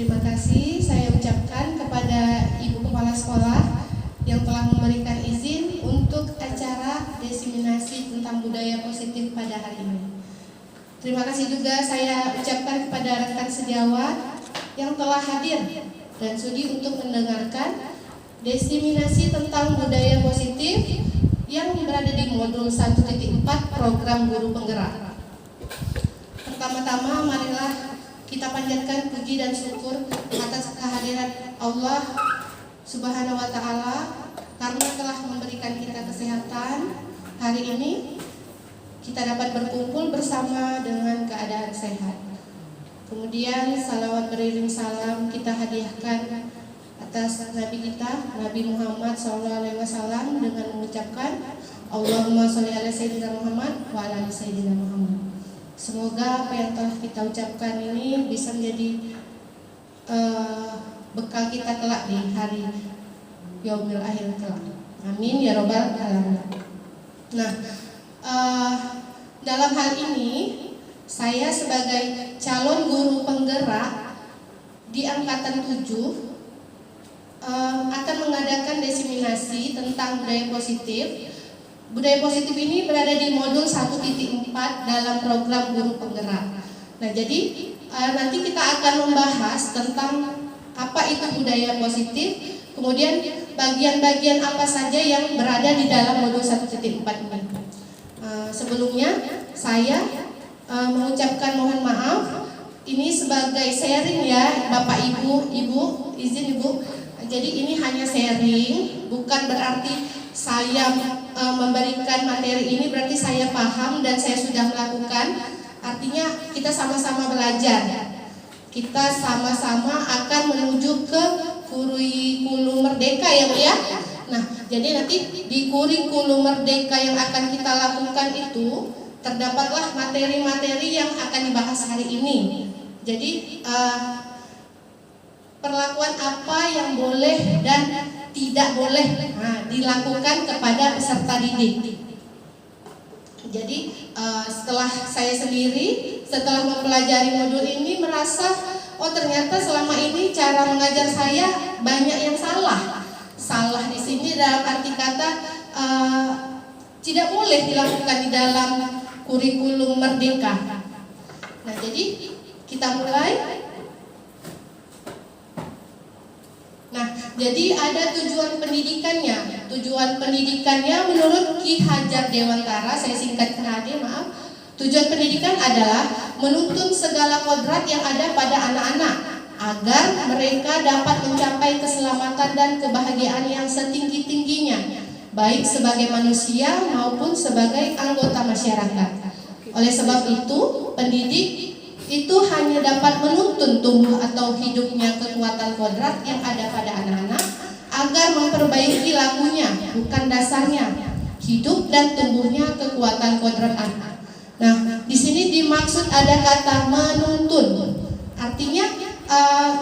Terima kasih saya ucapkan kepada Ibu Kepala Sekolah yang telah memberikan izin untuk acara diseminasi tentang budaya positif pada hari ini. Terima kasih juga saya ucapkan kepada rekan sejawat yang telah hadir dan sudi untuk mendengarkan diseminasi tentang budaya positif yang berada di modul 1.4 program guru penggerak. Pertama-tama marilah kita panjatkan puji dan syukur atas kehadiran Allah Subhanahu wa Ta'ala karena telah memberikan kita kesehatan. Hari ini kita dapat berkumpul bersama dengan keadaan sehat. Kemudian salawat beriring salam kita hadiahkan atas Nabi kita, Nabi Muhammad SAW dengan mengucapkan Allahumma sholli ala Sayyidina Muhammad wa ala Sayyidina Muhammad. Semoga apa yang telah kita ucapkan ini bisa menjadi bekal kita kelak di hari yaumil akhir kelak. Amin ya robbal alamin. Nah, dalam hal ini saya sebagai calon guru penggerak di angkatan 7 akan mengadakan diseminasi tentang budaya positif. Budaya positif ini berada di modul 1.4 dalam program guru penggerak. Nah, jadi nanti kita akan membahas tentang apa itu budaya positif, kemudian bagian-bagian apa saja yang berada di dalam modul 1.4 ini. Sebelumnya saya mengucapkan mohon maaf, ini sebagai sharing ya Bapak Ibu, izin Ibu. Jadi ini hanya sharing, bukan berarti saya memberikan materi ini berarti saya paham dan saya sudah melakukan. Artinya kita sama-sama belajar. Kita sama-sama akan menuju ke kurikulum merdeka ya Bu ya. Nah, jadi nanti di kurikulum merdeka yang akan kita lakukan itu terdapatlah materi-materi yang akan dibahas hari ini. Jadi perlakuan apa yang boleh dan tidak boleh dilakukan kepada peserta didik. Jadi setelah saya sendiri setelah mempelajari modul ini merasa oh ternyata selama ini cara mengajar saya banyak yang salah. Salah di sini dalam arti kata tidak boleh dilakukan di dalam kurikulum merdeka. Nah, jadi kita mulai. Nah, jadi ada tujuan pendidikannya. Tujuan pendidikannya menurut Ki Hajar Dewantara, saya singkatkan aja, maaf. Tujuan pendidikan adalah menuntun segala kodrat yang ada pada anak-anak agar mereka dapat mencapai keselamatan dan kebahagiaan yang setinggi-tingginya, baik sebagai manusia maupun sebagai anggota masyarakat. Oleh sebab itu, pendidik itu hanya dapat menuntun tumbuh atau hidupnya kekuatan kodrat yang ada pada anak-anak agar memperbaiki lakunya, bukan dasarnya, hidup dan tumbuhnya kekuatan kodrat anak. Nah, di sini dimaksud ada kata menuntun. Artinya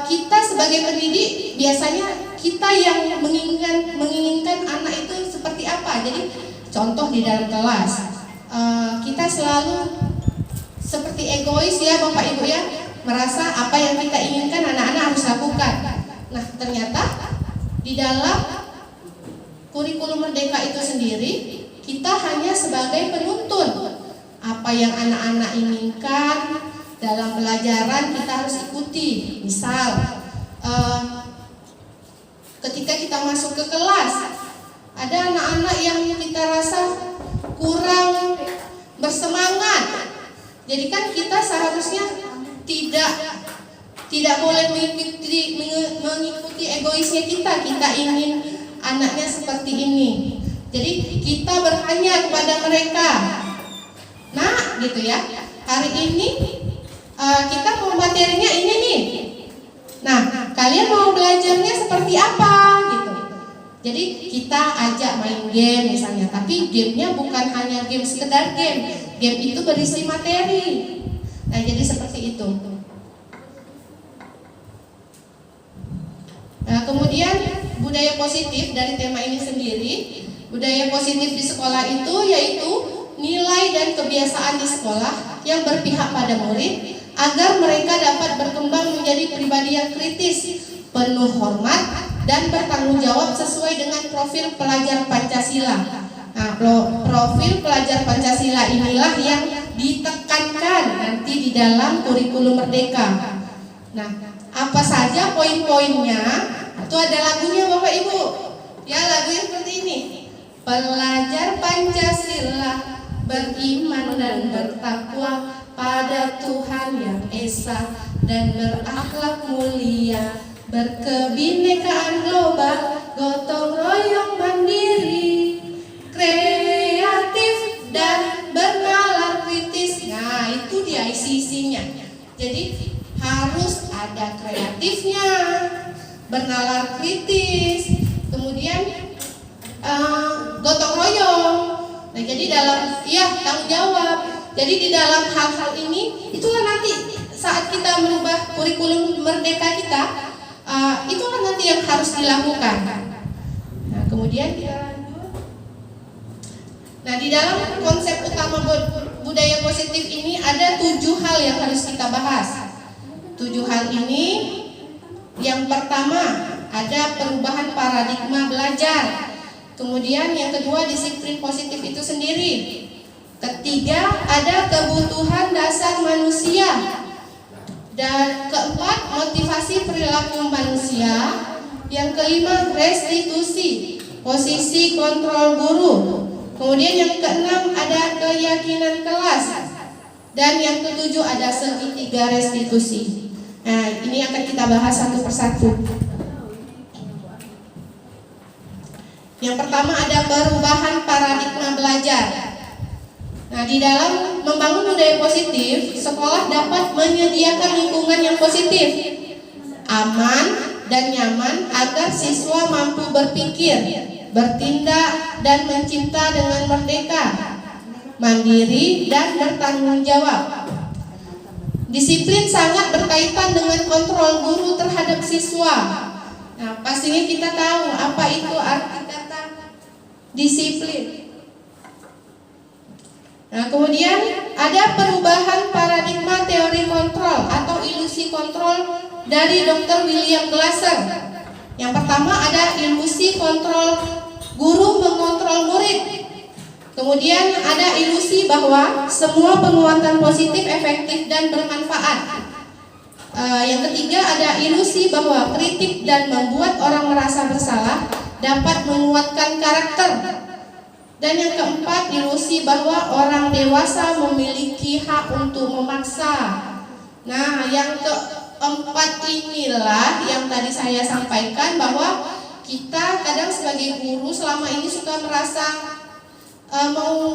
kita sebagai pendidik biasanya kita yang menginginkan anak itu seperti apa. Jadi contoh di dalam kelas kita selalu seperti egois ya Bapak Ibu ya, merasa apa yang kita inginkan anak-anak harus lakukan. Nah, ternyata di dalam kurikulum merdeka itu sendiri kita hanya sebagai penuntun. Apa yang anak-anak inginkan dalam pelajaran kita harus ikuti. Misal ketika kita masuk ke kelas ada anak-anak yang kita rasa kurang bersemangat. Jadi kan kita seharusnya tidak boleh mengikuti egoisnya kita. Kita ingin anaknya seperti ini. Jadi kita bertanya kepada mereka, nah gitu ya, hari ini kita mau materinya ini nih. Nah, kalian mau belajarnya seperti apa gitu. Jadi kita ajak main game misalnya, tapi gamenya bukan hanya game sekedar game. Game itu berisi materi. Nah, jadi seperti itu. Nah, kemudian budaya positif dari tema ini sendiri. Budaya positif di sekolah itu yaitu nilai dan kebiasaan di sekolah yang berpihak pada murid agar mereka dapat berkembang menjadi pribadi yang kritis, penuh hormat, dan bertanggung jawab sesuai dengan profil pelajar Pancasila. Nah, profil pelajar Pancasila inilah yang ditekankan nanti di dalam kurikulum Merdeka. Nah, apa saja poin-poinnya? Itu ada lagunya Bapak Ibu. Ya, lagunya seperti ini. Pelajar Pancasila beriman dan bertakwa pada Tuhan yang Esa dan berakhlak mulia, berkebinekaan global, gotong royong mandiri, kreatif dan bernalar kritis. Nah, itu dia ICC-nya. Jadi harus ada kreatifnya, bernalar kritis, kemudian gotong royong. Nah, jadi dalam tanggung jawab. Jadi di dalam hal-hal ini, itulah nanti saat kita merubah kurikulum Merdeka kita, itulah nanti yang harus dilakukan. Nah, kemudian kita lanjut. Nah, di dalam konsep utama budaya positif ini ada 7 hal yang harus kita bahas. 7 hal ini, yang pertama ada perubahan paradigma belajar. Kemudian yang kedua disiplin positif itu sendiri. Ketiga ada kebutuhan dasar manusia. Dan keempat motivasi perilaku manusia. Yang kelima restitusi, posisi kontrol guru. Kemudian yang keenam ada keyakinan kelas. Dan yang ketujuh ada segitiga restitusi. Nah, ini akan kita bahas satu persatu. Yang pertama ada perubahan paradigma belajar. Nah, di dalam membangun budaya positif, sekolah dapat menyediakan lingkungan yang positif, aman dan nyaman agar siswa mampu berpikir, bertindak dan mencipta dengan merdeka, mandiri dan bertanggung jawab. Disiplin sangat berkaitan dengan kontrol guru terhadap siswa. Nah, pastinya kita tahu apa itu arti kata disiplin. Nah, kemudian ada perubahan paradigma teori kontrol atau ilusi kontrol dari Dr. William Glasser. Yang pertama ada ilusi kontrol guru mengontrol murid. Kemudian ada ilusi bahwa semua penguatan positif efektif dan bermanfaat. Yang ketiga ada ilusi bahwa kritik dan membuat orang merasa bersalah dapat menguatkan karakter. Dan yang keempat ilusi bahwa orang dewasa memiliki hak untuk memaksa. Nah, yang keempat inilah yang tadi saya sampaikan, bahwa kita kadang sebagai guru selama ini suka merasa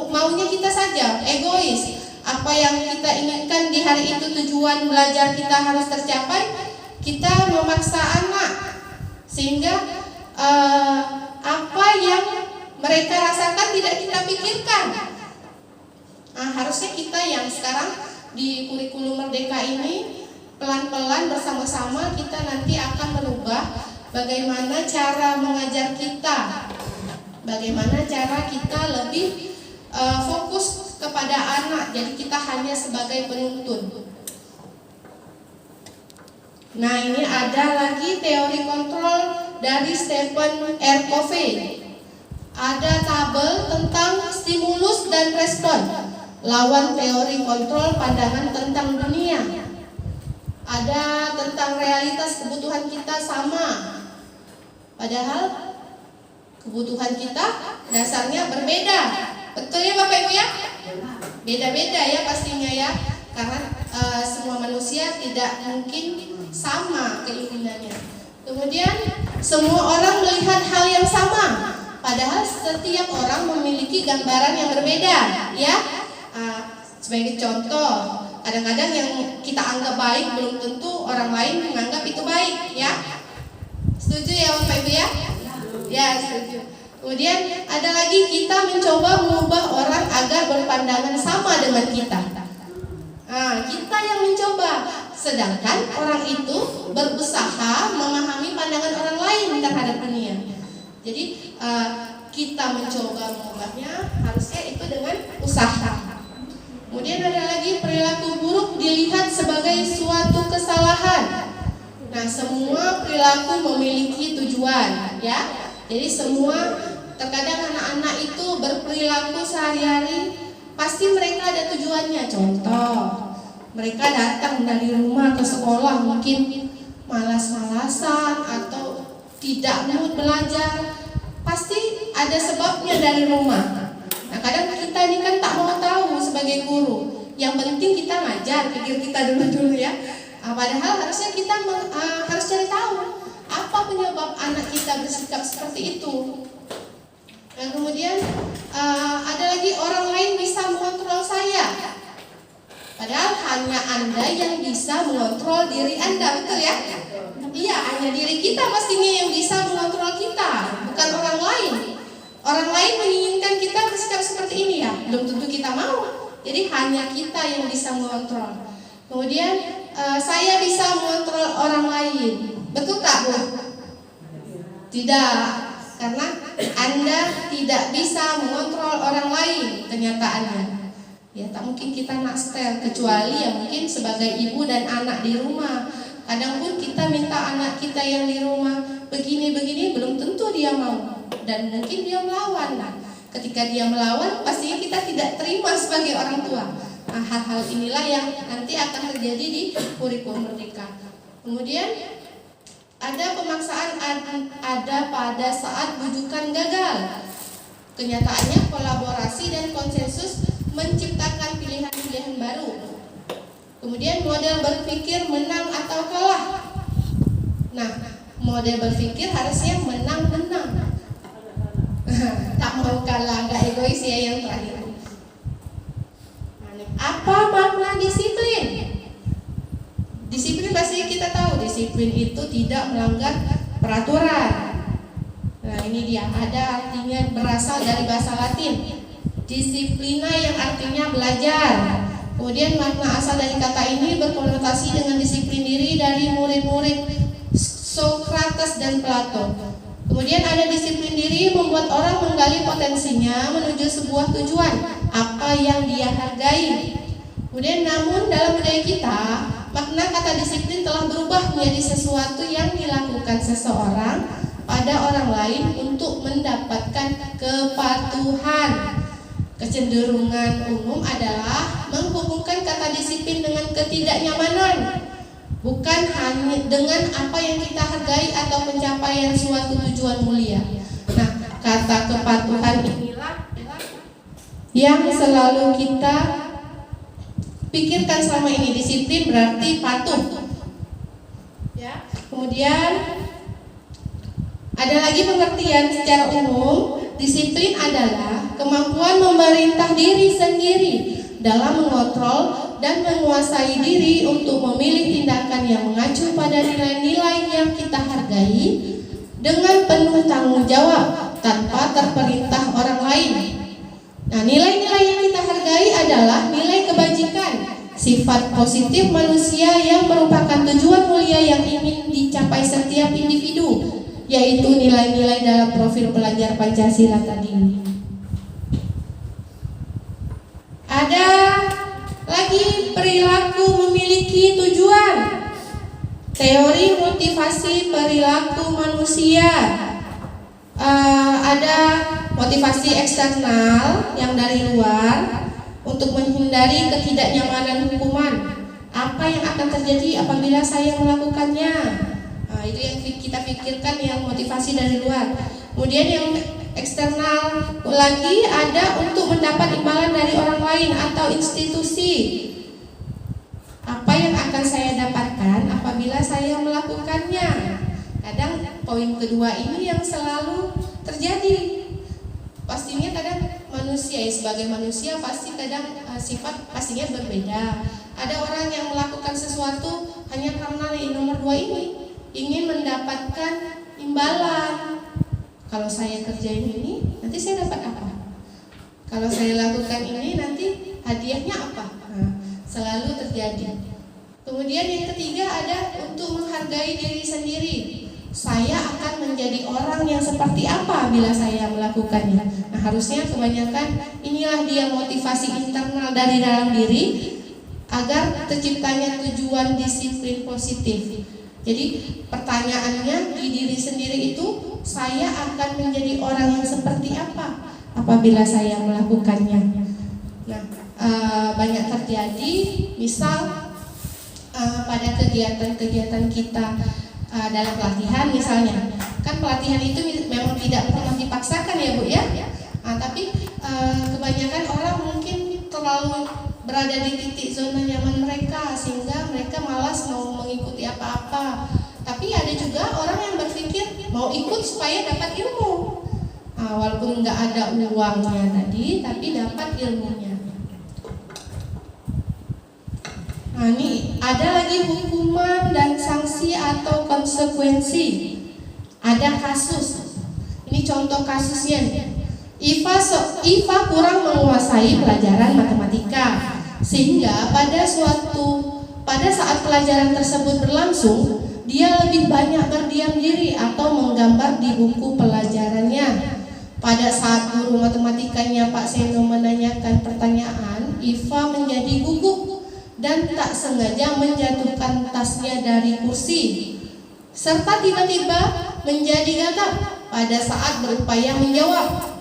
maunya kita saja, egois. Apa yang kita inginkan di hari itu, tujuan belajar kita harus tercapai, kita memaksa anak sehingga apa yang mereka rasakan tidak kita pikirkan. Nah, harusnya kita yang sekarang di kurikulum Merdeka ini pelan-pelan bersama-sama kita nanti akan merubah bagaimana cara mengajar kita, bagaimana cara kita lebih fokus kepada anak, jadi kita hanya sebagai penuntun. Nah, ini ada lagi teori kontrol dari Stephen R. Covey. Ada tabel tentang stimulus dan respon, lawan teori kontrol pandangan tentang dunia. Ada tentang realitas kebutuhan kita sama, padahal kebutuhan kita dasarnya berbeda. Betul ya Bapak Ibu ya? Beda-beda ya pastinya ya, karena semua manusia tidak mungkin sama keinginannya. Kemudian semua orang melihat hal yang sama, padahal setiap orang memiliki gambaran yang berbeda ya. Sebagai contoh, kadang-kadang yang kita anggap baik belum tentu orang lain menganggap itu baik ya. Setuju ya Bapak Ibu ya? Ya, setuju. Kemudian ada lagi, kita mencoba mengubah orang agar berpandangan sama dengan kita. Nah, kita yang mencoba, sedangkan orang itu berusaha memahami pandangan orang lain terhadap dunia. Jadi kita mencoba mengubahnya, harusnya itu dengan usaha. Kemudian ada lagi perilaku buruk dilihat sebagai suatu kesalahan. Nah, semua perilaku memiliki tujuan, ya. Jadi semua, terkadang anak-anak itu berperilaku sehari-hari pasti mereka ada tujuannya. Contoh, mereka datang dari rumah ke sekolah mungkin malas-malasan atau tidak mood belajar, pasti ada sebabnya dari rumah. Nah, kadang kita ini kan tak mau tahu sebagai guru. Yang penting kita ngajar, pikir kita dulu ya. Padahal harusnya kita harus cari tahu apa penyebab anak kita bersikap seperti itu. Nah, kemudian ada lagi orang lain bisa mengontrol saya. Padahal hanya Anda yang bisa mengontrol diri Anda, betul ya? Iya, hanya diri kita pastinya yang bisa mengontrol kita, bukan orang lain. Orang lain menginginkan kita bersikap seperti ini ya, belum tentu kita mau. Jadi hanya kita yang bisa mengontrol. Kemudian saya bisa mengontrol orang lain, betul tak Bu? Tidak, karena Anda tidak bisa mengontrol orang lain kenyataannya. Ya, tak mungkin kita nak setel, kecuali ya mungkin sebagai ibu dan anak di rumah. Kadang pun kita minta anak kita yang di rumah begini-begini, belum tentu dia mau, dan mungkin dia melawan. Nah, ketika dia melawan, pastinya kita tidak terima sebagai orang tua. Nah, hal-hal inilah yang nanti akan terjadi di kurikulum Merdeka. Kemudian ada pemaksaan ada pada saat bujukan gagal. Kenyataannya kolaborasi dan konsensus menciptakan pilihan-pilihan baru. Kemudian model berpikir menang atau kalah. Nah, model berpikir harusnya menang-menang. Tak mau kalah, nggak egois ya yang terakhir. Apa makna disiplin? Disiplin pasti kita tahu, disiplin itu tidak melanggar peraturan. Nah, ini dia, ada artinya berasal dari bahasa Latin. Disiplina yang artinya belajar. Kemudian makna asal dari kata ini berkonotasi dengan disiplin diri dari murid-murid Socrates dan Plato. Kemudian ada disiplin diri membuat orang menggali potensinya menuju sebuah tujuan, apa yang dia hargai. Kemudian namun dalam budaya kita, makna kata disiplin telah berubah menjadi sesuatu yang dilakukan seseorang pada orang lain untuk mendapatkan kepatuhan. Kecenderungan umum adalah menghubungkan kata disiplin dengan ketidaknyamanan, bukan hanya dengan apa yang kita hargai atau pencapaian suatu tujuan mulia. Nah, kata kepatuhan inilah yang selalu kita pikirkan selama ini. Disiplin berarti patuh. Ya. Kemudian ada lagi pengertian secara umum. Disiplin adalah kemampuan memerintah diri sendiri dalam mengontrol dan menguasai diri untuk memilih tindakan yang mengacu pada nilai-nilai yang kita hargai dengan penuh tanggung jawab tanpa terperintah orang lain. Nah, nilai-nilai yang kita hargai adalah nilai kebajikan, sifat positif manusia yang merupakan tujuan mulia yang ingin dicapai setiap individu, yaitu nilai-nilai dalam profil pelajar Pancasila tadi. Ada lagi perilaku memiliki tujuan. Teori motivasi perilaku manusia. Ada motivasi eksternal yang dari luar untuk menghindari ketidaknyamanan hukuman. Apa yang akan terjadi apabila saya melakukannya? Itu yang kita pikirkan, yang motivasi dari luar. Kemudian yang eksternal lagi ada untuk mendapat imbalan dari orang lain atau institusi. Apa yang akan saya dapatkan apabila saya melakukannya? Kadang poin kedua ini yang selalu terjadi. Pastinya kadang manusia sebagai manusia pasti kadang sifat pastinya berbeda. Ada orang yang melakukan sesuatu hanya karena nomor 2 ini, ingin mendapatkan imbalan. Kalau saya kerjain ini, nanti saya dapat apa? Kalau saya lakukan ini, nanti hadiahnya apa? Nah, selalu terjadi. Kemudian yang ketiga ada untuk menghargai diri sendiri. Saya akan menjadi orang yang seperti apa bila saya melakukannya. Nah, harusnya kebanyakan inilah dia motivasi internal dari dalam diri agar terciptanya tujuan disiplin positif. Jadi pertanyaannya di diri sendiri itu, saya akan menjadi orang yang seperti apa apabila saya melakukannya. Nah, banyak terjadi, misal pada kegiatan-kegiatan kita dalam pelatihan misalnya, kan pelatihan itu memang tidak pernah dipaksakan ya Bu ya, tapi kebanyakan orang mungkin terlalu berada di titik zona nyaman mereka sehingga mereka malas mau mengikuti apa-apa. Tapi ada juga orang yang berpikir mau ikut supaya dapat ilmu, walaupun nggak ada uangnya tadi, tapi dapat ilmunya. Nah, ini ada lagi hukuman dan sanksi atau konsekuensi. Ada kasus. Ini contoh kasusnya. Iva kurang menguasai pelajaran matematika, sehingga pada saat pelajaran tersebut berlangsung, dia lebih banyak berdiam diri atau menggambar di buku pelajarannya. Pada saat guru matematikanya Pak Seno menanyakan pertanyaan, Iva menjadi gugup dan tak sengaja menjatuhkan tasnya dari kursi, serta tiba-tiba menjadi gagap pada saat berupaya menjawab.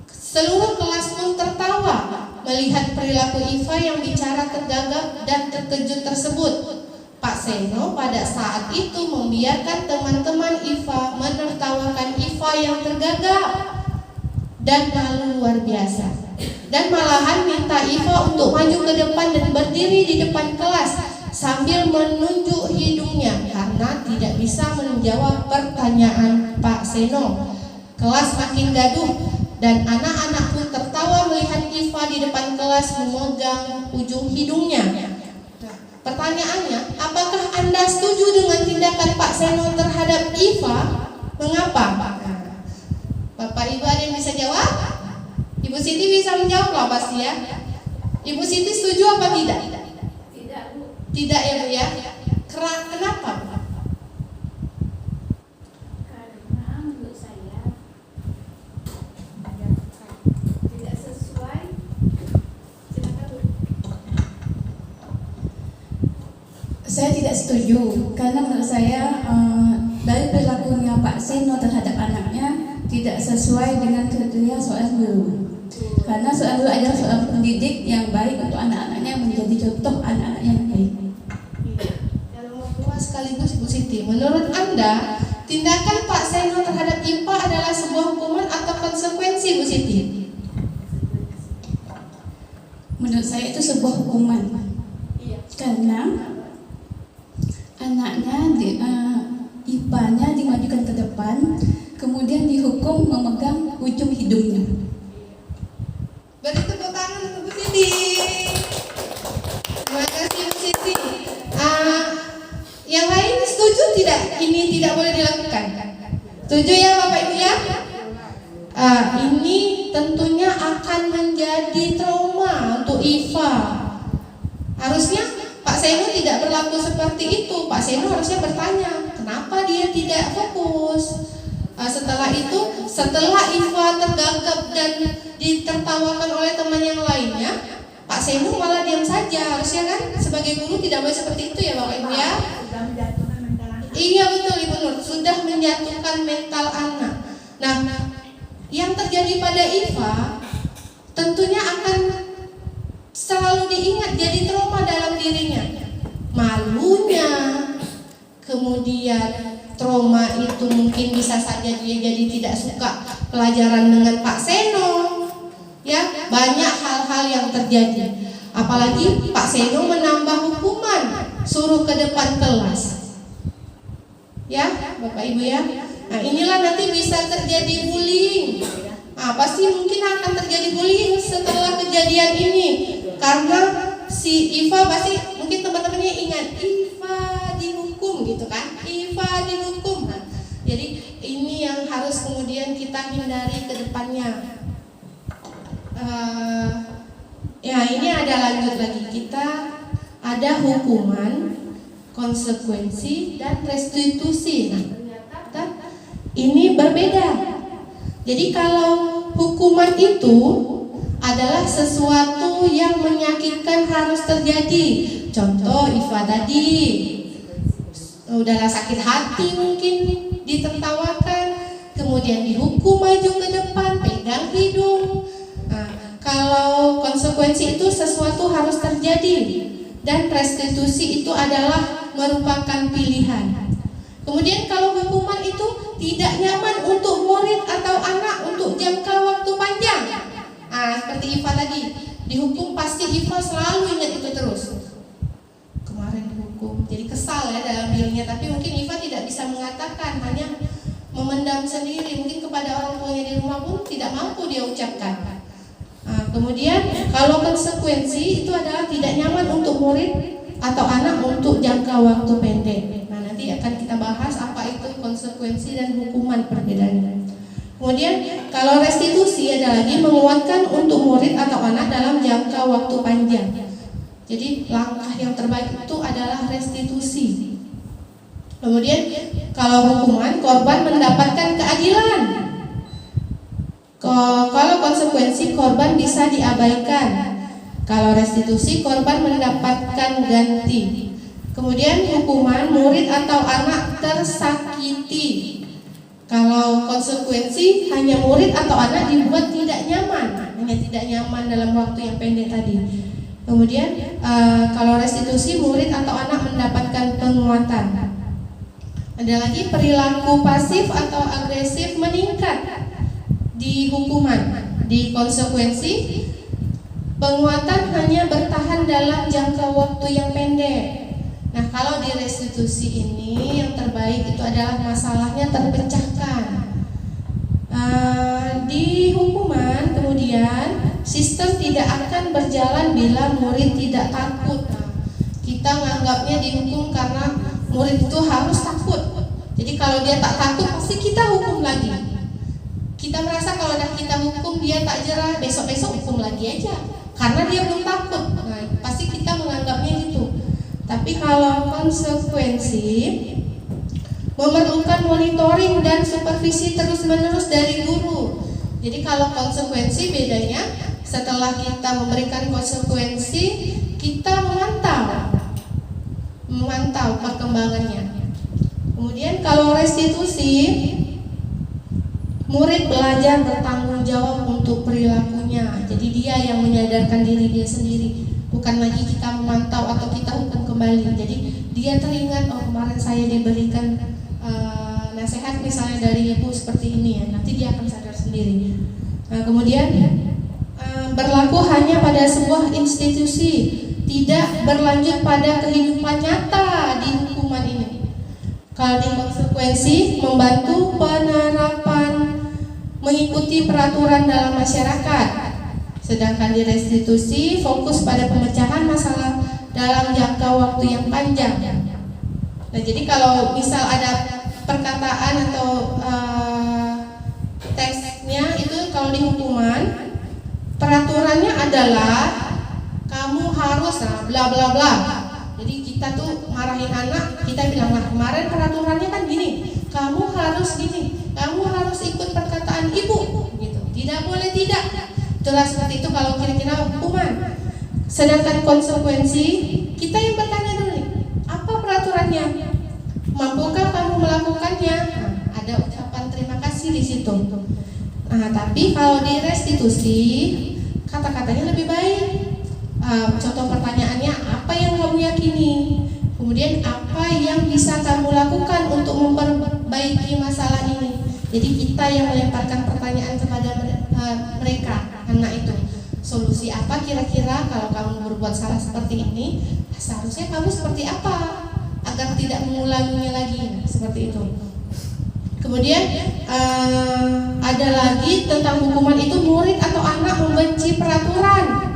Seluruh kelas pun tertawa melihat perilaku Iva yang bicara tergagap dan terkejut tersebut. Pak Seno pada saat itu membiarkan teman-teman Iva menertawakan Iva yang tergagap dan malu luar biasa, dan malahan minta Iva untuk maju ke depan dan berdiri di depan kelas sambil menunjuk hidungnya karena tidak bisa menjawab pertanyaan Pak Seno. Kelas makin gaduh dan anak-anak pun tertawa melihat Iva di depan kelas memegang ujung hidungnya. Pertanyaannya, apakah Anda setuju dengan tindakan Pak Seno terhadap Iva? Mengapa? Bapak Ibu ada yang bisa jawab? Ibu Siti bisa menjawab lah pasti ya. Ibu Siti setuju apa tidak? Tidak, Bu. Tidak ya Bu ya. Kenapa? Karena menurut saya tidak sesuai. Silakan Bu. Saya tidak setuju karena menurut saya dari perilakunya Pak Seno terhadap anaknya tidak sesuai dengan kriteria seorang guru. Karena seorang guru adalah seorang pendidik yang baik untuk anak-anaknya, menjadi contoh anak-anak yang baik. Dalam waktu sekaligus Bu Siti, menurut Anda tindakan Pak Seno terhadap Iva adalah sebuah hukuman atau konsekuensi Bu Siti? Menurut saya itu sebuah hukuman. Karena anaknya Ipanya dimajukan ke depan, kemudian dihukum memegang ujung hidungnya. Beri tepuk tangan untuk Bu Siti. Terima kasih Bu Siti. Yang lain setuju tidak? Ini tidak boleh dilakukan. Setuju ya Bapak Ibu ya? Ini tentunya akan menjadi trauma untuk Iva. Harusnya Pak Seno tidak berlaku seperti itu. Pak Seno harusnya bertanya, kenapa dia tidak fokus? Setelah itu, setelah Iva tergagap dan ditertawakan oleh teman yang lainnya, Pak Seno malah diam saja. Harusnya kan sebagai guru tidak boleh seperti itu ya Bapak Ibu ya. Sudah menjatuhkan mental anak. Iya betul Ibu Nur, sudah menjatuhkan mental anak. Nah, yang terjadi pada Iva tentunya akan selalu diingat, jadi trauma dalam dirinya. Malunya, kemudian trauma itu mungkin bisa saja dia jadi tidak suka pelajaran dengan Pak Seno. Ya, banyak hal-hal yang terjadi. Apalagi Pak Seno menambah hukuman, suruh ke depan kelas. Ya, Bapak Ibu ya. Nah, inilah nanti bisa terjadi bullying. Pasti mungkin akan terjadi bullying setelah kejadian ini. Karena si Iva pasti mungkin teman-temannya ingat Iva dihukum gitu kan, Iva dihukum. Jadi ini yang harus kemudian kita hindari ke depannya. Ya ini ada lanjut lagi, kita ada hukuman, konsekuensi dan restitusi. Nah, ini berbeda. Jadi kalau hukuman itu adalah sesuatu yang menyakitkan harus terjadi. Contoh Iva tadi, udahlah sakit hati mungkin ditertawakan, kemudian dihukum maju ke depan, pegang hidung. Nah, kalau konsekuensi itu sesuatu harus terjadi, dan restitusi itu adalah merupakan pilihan. Kemudian kalau hukuman itu tidak nyaman untuk murid atau anak untuk jangka waktu panjang. Seperti Iva tadi, dihukum pasti Iva selalu ingat itu terus. Kemarin dihukum, jadi kesal ya dalam dirinya, tapi mungkin Iva tidak bisa mengatakan, hanya memendam sendiri. Mungkin kepada orang tuanya di rumah pun tidak mampu dia ucapkan. Kemudian kalau konsekuensi itu adalah tidak nyaman untuk murid atau anak untuk jangka waktu pendek. Nah, nanti akan kita bahas apa itu konsekuensi dan hukuman, perbedaannya. Kemudian kalau restitusi ada lagi menguatkan untuk murid atau anak dalam jangka waktu panjang. Jadi langkah yang terbaik itu adalah restitusi. Kemudian kalau hukuman, korban mendapatkan keadilan. Kalau konsekuensi, korban bisa diabaikan. Kalau restitusi, korban mendapatkan ganti. Kemudian hukuman, murid atau anak tersakiti. Kalau konsekuensi, hanya murid atau anak dibuat tidak nyaman, hanya tidak nyaman dalam waktu yang pendek tadi. Kemudian kalau restitusi, murid atau anak mendapatkan penguatan. Ada lagi perilaku pasif atau agresif meningkat di hukuman. Di konsekuensi, penguatan hanya bertahan dalam jangka waktu yang pendek. Nah, kalau di restitusi ini yang terbaik itu adalah masalahnya terpecahkan. Di hukuman kemudian sistem tidak akan berjalan bila murid tidak takut. Kita menganggapnya dihukum karena murid itu harus takut. Jadi kalau dia tak takut pasti kita hukum lagi. Kita merasa kalau dah kita hukum dia tak jerah, besok-besok hukum lagi aja karena dia belum takut. Nah, pasti kita menganggapnya gitu. Tapi kalau konsekuensi memerlukan monitoring dan supervisi terus-menerus dari guru. Jadi kalau konsekuensi bedanya setelah kita memberikan konsekuensi, kita memantau perkembangannya. Kemudian kalau restitusi, murid belajar bertanggung jawab untuk perilakunya. Jadi dia yang menyadarkan diri dia sendiri. Bukan lagi kita memantau atau kita hukum kembali. Jadi dia teringat, oh kemarin saya diberikan nasihat misalnya dari ibu seperti ini ya. Nanti dia akan sadar sendiri. Nah, kemudian berlaku hanya pada sebuah institusi, tidak berlanjut pada kehidupan nyata di hukuman ini. Kalau di konsekuensi, membantu penerapan mengikuti peraturan dalam masyarakat. Sedangkan di restitusi fokus pada pemecahan masalah dalam jangka waktu yang panjang. Nah, jadi kalau misal ada perkataan atau teksnya itu kalau di hukuman, peraturannya adalah kamu harus bla bla bla. Jadi kita tuh marahin anak, kita bilang lah kemarin peraturannya kan gini, kamu harus gini, kamu harus ikut perkataan ibu, gitu. Tidak boleh tidak. Itulah seperti itu kalau kira-kira hukuman. Sedangkan konsekuensi, kita yang bertanya dulu nih, apa peraturannya? Mampukah kamu melakukannya? Nah, ada ucapan terima kasih di situ. Nah, tapi kalau di restitusi, kata-katanya lebih baik. Contoh pertanyaannya, apa yang kamu yakini? Kemudian apa yang bisa kamu lakukan untuk memperbaiki masalah ini? Jadi kita yang melemparkan pertanyaan kepada mereka, anak itu. Solusi apa kira-kira kalau kamu berbuat salah seperti ini? Seharusnya kamu seperti apa agar tidak mengulanginya lagi? Seperti itu. Kemudian ada lagi tentang hukuman itu, murid atau anak membenci peraturan.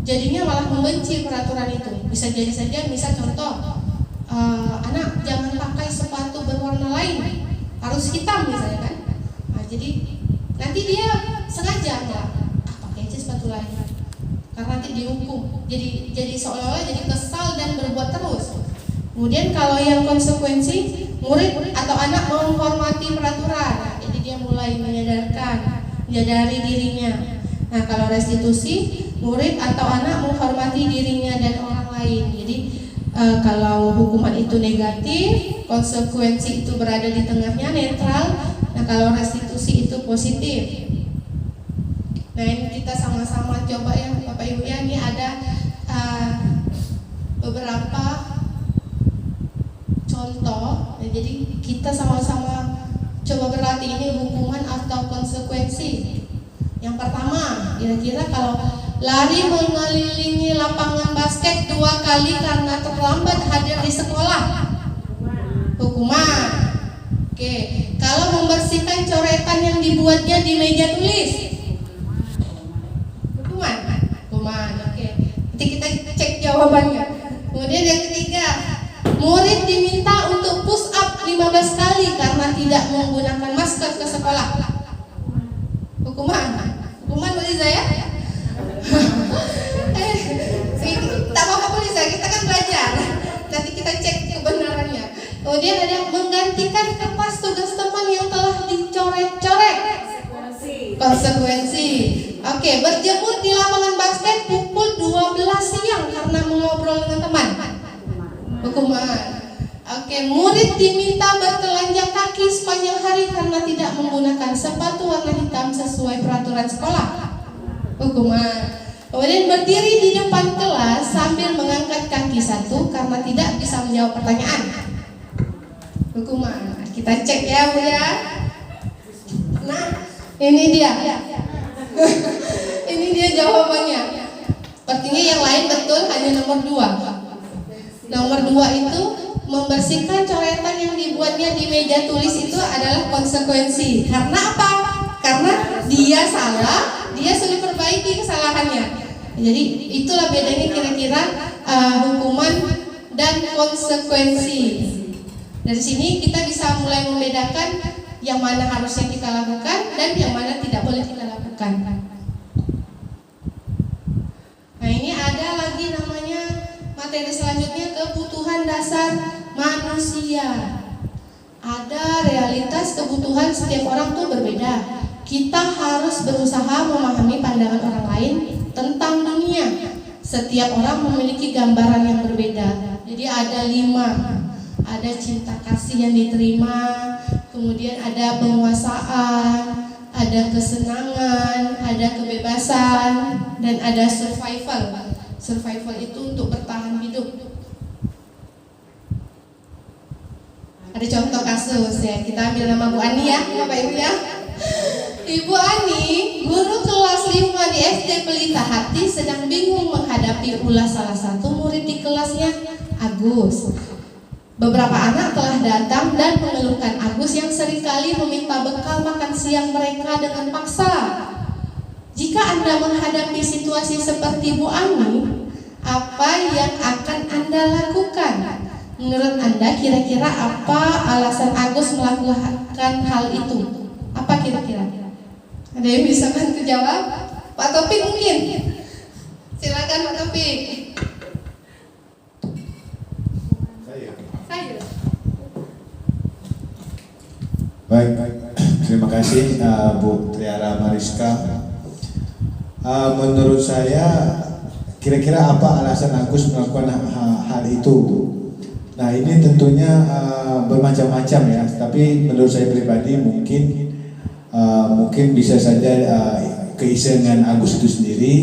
Jadinya malah membenci peraturan itu. Bisa jadi saja, misal contoh, anak jangan pakai sepatu berwarna lain, harus hitam misalnya kan. Nah, jadi nanti dia sengaja nggak pakai aja sepatu lain, karena nanti dihukum. Jadi seolah-olah jadi kesal dan berbuat terus. Kemudian kalau yang konsekuensi, murid atau anak menghormati peraturan. Nah, jadi dia mulai menyadarkan dari dirinya. Nah, kalau restitusi, murid atau anak menghormati dirinya dan orang lain. Jadi kalau hukuman itu negatif, konsekuensi itu berada di tengahnya, netral. Nah, kalau restitusi itu positif. Nah, ini kita sama-sama coba ya Bapak Ibu ya. Ini ada beberapa contoh. Nah, jadi kita sama-sama coba berlatih ini hukuman atau konsekuensi. Yang pertama, kira-kira kalau lari mengelilingi lapangan basket 2 kali karena terlambat hadir di sekolah, hukuman. Oke, kalau membersihkan coretan yang dibuatnya di meja tulis, hukuman. Oke, nanti kita cek jawabannya. Kemudian yang ketiga, murid diminta untuk push up 15 kali karena tidak menggunakan masker ke sekolah, hukuman Bu Liza ya. Tak apa-apa Bu Liza, kita kan belajar. Nanti kita cek kebenarannya. Kemudian ada menggantikan kertas tugas teman yang telah dicoret-coret, konsekuensi. Oke, berjemur di lapangan basket pukul 12 siang karena mengobrol dengan teman, hukuman. Oke, murid diminta bertelanjang kaki sepanjang hari karena tidak menggunakan sepatu warna hitam sesuai peraturan sekolah, hukuman. Kemudian berdiri di depan kelas sambil mengangkat kaki satu karena tidak bisa menjawab pertanyaan, hukuman. Kita cek ya Bu ya. Nah, ini dia. Ini dia jawabannya. Sepertinya yang lain betul, hanya nomor 2. Nomor 2 itu membersihkan coretan yang dibuatnya di meja tulis itu adalah konsekuensi. Karena apa? Karena dia salah, dia sulit perbaiki kesalahannya. Jadi itulah bedanya kira-kira hukuman dan konsekuensi. Dari sini kita bisa mulai membedakan yang mana harusnya kita lakukan dan yang mana tidak boleh kita lakukan. Nah, ini ada lagi namanya materi selanjutnya, kebutuhan dasar manusia. Ada realitas kebutuhan setiap orang tuh berbeda. Kita harus berusaha memahami pandangan orang lain tentang dunia. Setiap orang memiliki gambaran yang berbeda. Jadi ada 5. Ada cinta kasih yang diterima, kemudian ada penguasaan, ada kesenangan, ada kebebasan, dan ada survival. Survival itu untuk bertahan hidup. Ada contoh kasus ya, kita ambil nama Bu Ani ya, Bapak Ibu ya. Ibu Ani, guru kelas 5 di SD Pelita Hati, sedang bingung menghadapi ulas salah satu murid di kelasnya, Agus. Beberapa anak telah datang dan mengeluhkan Agus yang seringkali meminta bekal makan siang mereka dengan paksa. Jika Anda menghadapi situasi seperti Bu Ani, apa yang akan Anda lakukan? Menurut Anda kira-kira apa alasan Agus melakukan hal itu? Apa kira-kira? Ada yang bisa bantu jawab? Pak Topik mungkin? Silakan Pak Topik. Baik, terima kasih Bu Triara Mariska. Menurut saya, kira-kira apa alasan Agus melakukan hal itu? Nah, ini tentunya bermacam-macam ya. Tapi menurut saya pribadi mungkin bisa saja keisengan Agus itu sendiri,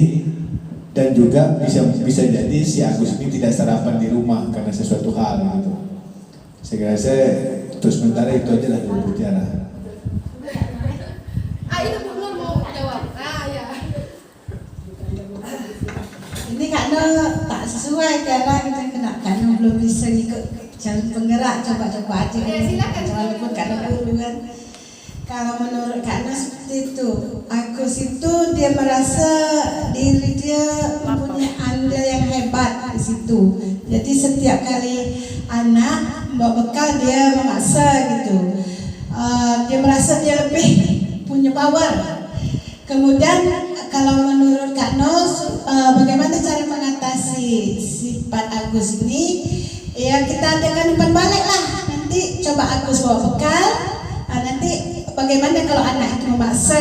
dan juga bisa jadi si Agus ini tidak sarapan di rumah karena sesuatu hal gitu. Saya kira terus sementara itu aja lah dulu bicara. Itu Bu Nur mau jawab. Ya. Ini karena tak sesuai cara kita kena, karena belum bisa ikut jalan penggerak, coba-coba aja. Ya, silakan. Walaupun karena dulu kan. Kalau menurut karena seperti itu, Agus itu dia merasa diri dia mempunyai andil yang hebat di situ. Jadi setiap kali anak bawa bekal dia memaksa gitu. Dia merasa dia lebih punya power. Kemudian kalau menurut Kak Nos, bagaimana cara mengatasi sifat Agus ini? Ya kita adakan umpan balik lah. Nanti coba Agus bawa bekal. Nanti bagaimana kalau anak itu memaksa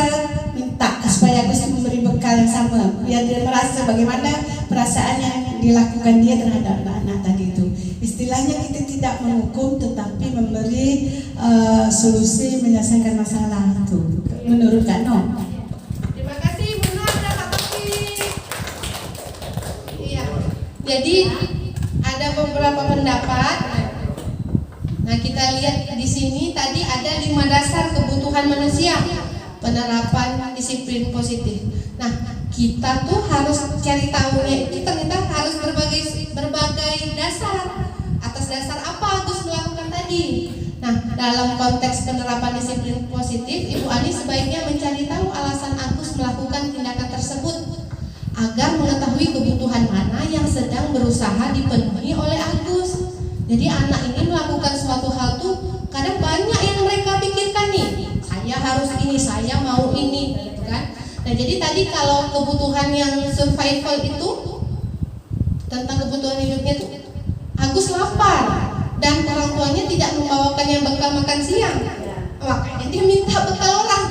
minta supaya Agus memberi bekal yang sama, biar dia merasa bagaimana perasaan yang dilakukan dia terhadap anak tadi itu. Istilahnya kita tidak menghukum tetapi memberi solusi menyelesaikan masalah itu. Menurut Kak No. Terima kasih Bu Nur dan Pak Taufik. Iya. Jadi ada beberapa pendapat. Nah, kita lihat di sini tadi ada 5 dasar kebutuhan manusia penerapan disiplin positif. Nah, kita tuh harus cari tahunya itu ternyata harus berbagai dasar. Atas dasar apa Agus melakukan tadi? Nah, dalam konteks penerapan disiplin positif, Ibu Ani sebaiknya mencari tahu alasan Agus melakukan tindakan tersebut agar mengetahui kebutuhan mana yang sedang berusaha dipenuhi oleh Agus. Jadi anak ini melakukan suatu hal tuh kadang banyak yang mereka pikirkan nih. Saya harus ini, saya mau ini, gitu kan? Nah, jadi tadi kalau kebutuhan yang survival itu tentang kebutuhan hidupnya tuh Agus lapar dan orang tuanya tidak membawakannya bekal makan siang. Makanya dia minta bekal orang.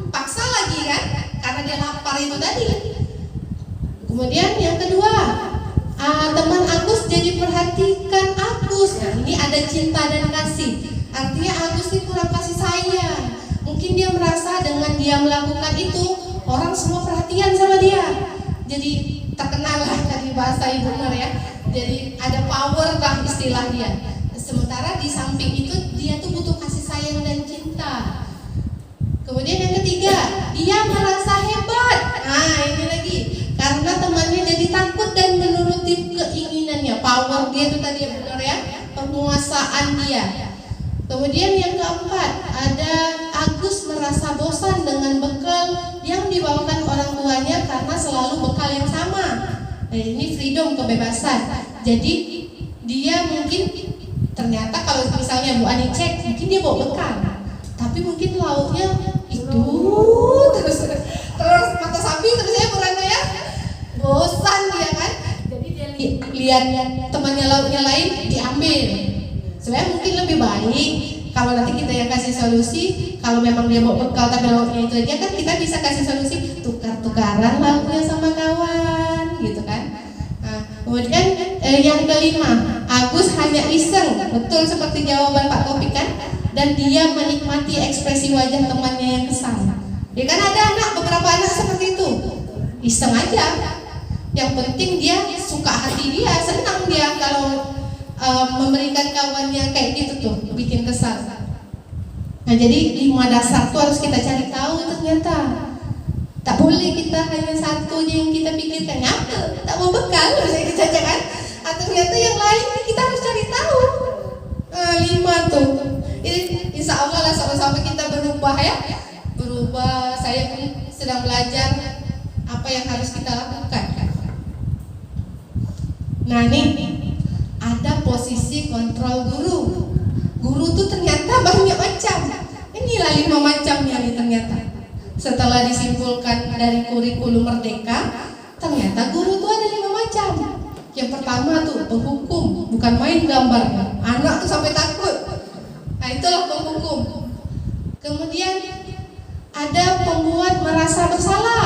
Paksa lagi kan? Karena dia lapar itu tadi. Kemudian yang kedua, teman Agus jadi perhatikan Agus. Nah, ini ada cinta dan kasih. Artinya Agus ini kurang kasih sayang. Mungkin dia merasa dengan dia melakukan itu orang semua perhatian sama dia. Jadi terkenal lah dari bahasa Ibu Nur ya. Jadi ada power lah istilah dia. Sementara di samping itu dia tuh butuh kasih sayang dan cinta. Kemudian yang ketiga, dia merasa hebat. Nah, ini lagi. Karena temannya jadi takut dan menuruti keinginannya. Power dia itu tadi benar ya, penguasaan dia. Kemudian yang keempat, ada Agus merasa bosan dengan bekal yang dibawakan orang tuanya karena selalu bekal yang sama. Nah, ini freedom, kebebasan. Jadi dia mungkin ternyata kalau misalnya Bu Ani cek, mungkin dia bawa bekal, tapi mungkin lauknya itu terus mata sapi terus ya Bu Rana ya. Bosan dia kan, jadi dia lihat temannya lauknya lain diambil. Sebenarnya mungkin lebih baik kalau nanti kita yang kasih solusi. Kalau memang dia mau bekal tapi lauknya itu aja, kan kita bisa kasih solusi tukar-tukaran lauknya sama kawan, gitu kan. Nah, kemudian yang kelima, Agus hanya iseng, betul seperti jawaban Pak Taufik kan, dan dia menikmati ekspresi wajah temannya yang kesal. Ya kan ada beberapa anak seperti itu, iseng aja. Yang penting dia suka hati dia, senang dia kalau memberikan kawannya kayak gitu tuh, bikin kesal. Nah, jadi 5 dasar tuh harus kita cari tahu ternyata. Tak boleh kita hanya satu aja yang kita pikirkan, nyata tak mau bekal, misalnya kita kan. Atau ternyata yang lain kita harus cari tahu. 5 tuh. Ini insya Allah lah sama-sama kita berubah ya. Berubah, saya pun sedang belajar apa yang harus kita lakukan. Nah, nih ada posisi kontrol guru. Guru tuh ternyata banyak macam. Inilah 5 macamnya nih ternyata. Setelah disimpulkan dari kurikulum Merdeka, ternyata guru tuh ada 5 macam. Yang pertama tuh penghukum, bukan main gambar. Anak tuh sampai takut. Nah, itulah penghukum. Kemudian ada pembuat merasa bersalah.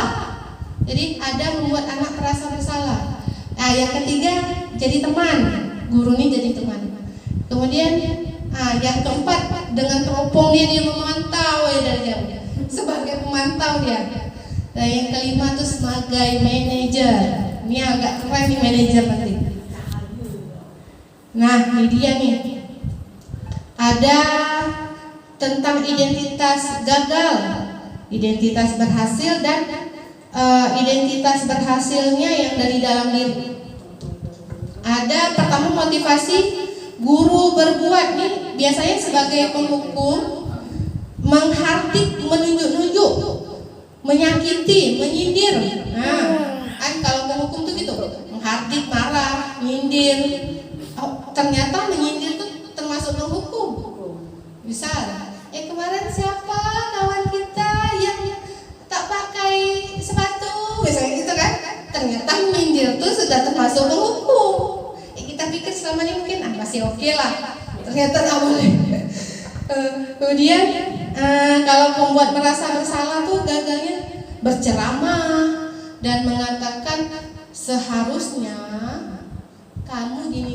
Jadi ada membuat anak merasa bersalah. Nah, yang ketiga jadi teman. Guru ini jadi teman. Kemudian yang keempat dengan teropong dia memantau ya dari jauh sebagai pemantau dia. Nah, yang kelima tuh sebagai manajer. Ini agak keren nih manajer nanti. Nah, ini dia nih. Ada tentang identitas gagal, identitas berhasil, dan identitas berhasilnya yang dari dalam diri. Ada pertama motivasi guru berbuat nih, biasanya sebagai penghukum menghardik, menunjuk-nunjuk, menyakiti, menyindir. Nah, kan kalau penghukum tuh gitu, menghardik, marah, nyindir. Oh, ternyata menyindir tuh termasuk menghukum. Misal, kemarin siapa kawan kita yang tak pakai sepatu, misalnya gitu kan? Ternyata menyindir tuh sudah termasuk menghukum. Kita pikir selama ini mungkin masih oke lah, ternyata tak boleh. Kemudian kalau membuat merasa bersalah tuh gagalnya berceramah dan mengatakan seharusnya kamu gini.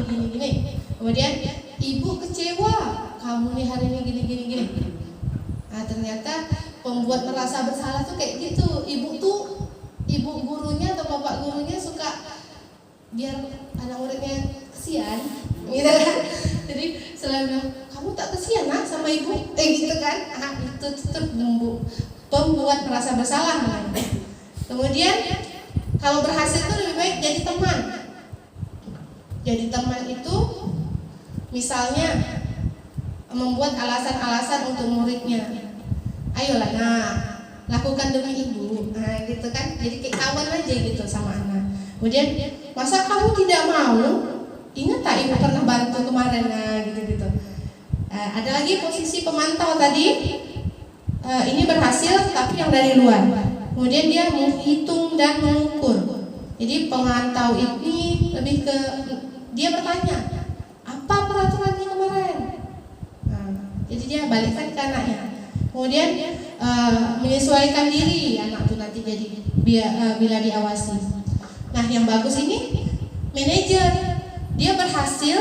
Kemudian ibu kecewa, kamu nih hari ini gini. Nah, ternyata pembuat merasa bersalah tuh kayak gitu. Ibu gurunya atau bapak gurunya suka biar anak muridnya kesian, gitu kan. Jadi selalu bilang, kamu tak kesian nak sama ibu, gitu kan. Itu pembuat merasa bersalah namanya. Kemudian kalau berhasil itu lebih baik jadi teman. Jadi teman itu misalnya membuat alasan-alasan untuk muridnya. Ayolah nak, lakukan demi ibu. Nah gitu kan, jadi kayak kawan aja gitu sama anak. Kemudian, masa kamu tidak mau? Ingat tak ibu pernah bantu kemarin? Nah gitu. Ada lagi posisi pemantau tadi. Ini berhasil tapi yang dari luar. Kemudian dia menghitung dan mengukur. Jadi pemantau ini lebih ke dia bertanya, apa peraturannya kemarin? Nah, jadi dia balikkan ke anaknya. Kemudian menyesuaikan diri anak itu nanti jadi bila diawasi. Nah yang bagus ini manajer, dia berhasil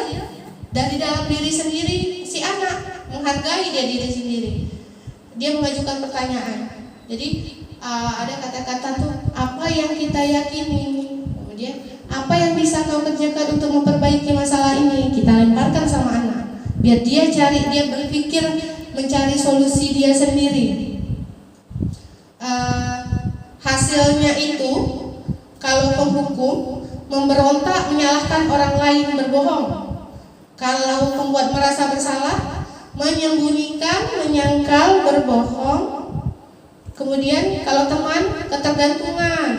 dari dalam diri sendiri si anak menghargai dia diri sendiri. Dia mengajukan pertanyaan. Jadi ada kata-kata tuh, apa yang kita yakini, kemudian apa yang bisa kau kerjakan untuk memperbaiki masalah ini, kita lemparkan sama anak, biar dia berpikir mencari solusi dia sendiri. Hasilnya itu kalau penghukum memberontak menyalahkan orang lain berbohong, kalau pembuat merasa bersalah menyembunyikan, menyangkal, berbohong. Kemudian kalau teman ketergantungan,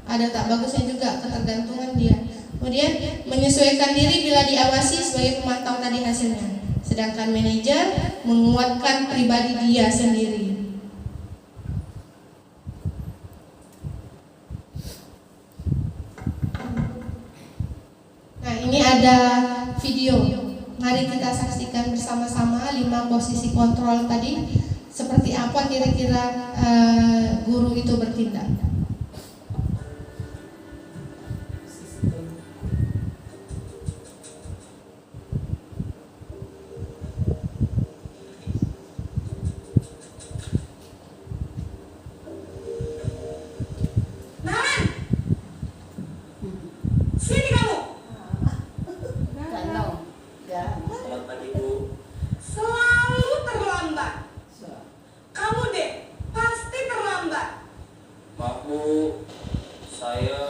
ada tak bagusnya juga ketergantungan dia. Kemudian menyesuaikan diri bila diawasi sebagai pemantau tadi hasilnya. Sedangkan manajer menguatkan pribadi dia sendiri. Nah ini ada video. Mari kita saksikan bersama-sama 5 posisi kontrol tadi. Seperti apa kira-kira guru itu bertindak. Selamat pagi Bu. Selalu terlambat. Kamu deh pasti terlambat. Maaf Bu, saya.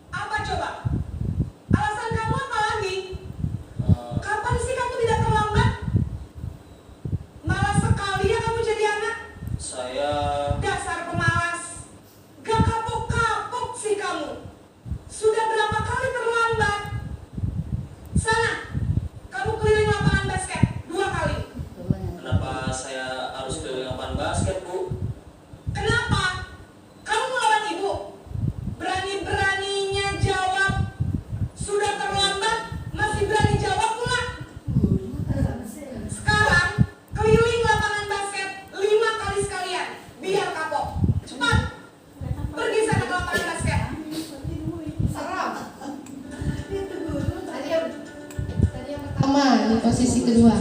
Apa coba? Alasan kamu apa lagi? Kapan sih kamu tidak terlambat? Malas sekali ya kamu jadi anak. Saya. Dasar pemalas. Gak kapok-kapok sih kamu. Sudah berapa kali terlambat? Sana, kamu keliling lapangan basket 2 kali. Kenapa saya harus keliling lapangan basket, Bu? Kenapa? Kamu melawan ibu. Berani-beraninya jawab. Sudah terlambat, masih berani jawab pula. Sekarang, keliling lapangan basket 5 kali sekalian. Biar kapok. Cepat. Pergi sana ke lapangan basket. Seram. Tadi yang pertama, di posisi kedua.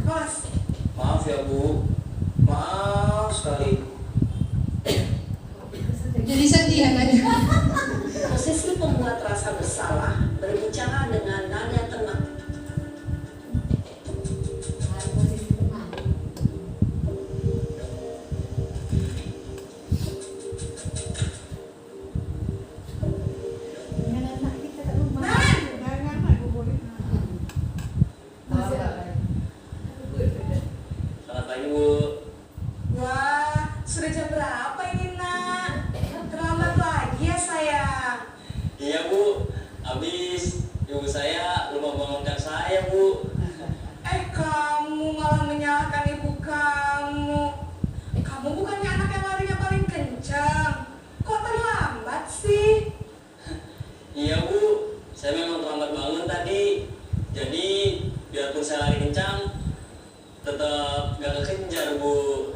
kelas. Maaf ya Bu, maaf sekali. Jadi sedih anaknya. Posisi pembuat rasa bersalah berbicara dengan nada tenang. Selamat pagi Bu. Wah, sudah jam berapa ini nak? Terlambat lagi ya sayang. Iya Bu, habis ibu saya lupa bangunkan saya Bu. Kamu malah menyalahkan ibu kamu. Kamu bukannya anak yang larinya paling kencang. Kok terlambat sih? Iya Bu, saya memang terlambat bangun tadi. Jadi biarpun saya lari kencang, tetap gak kekejar Bu.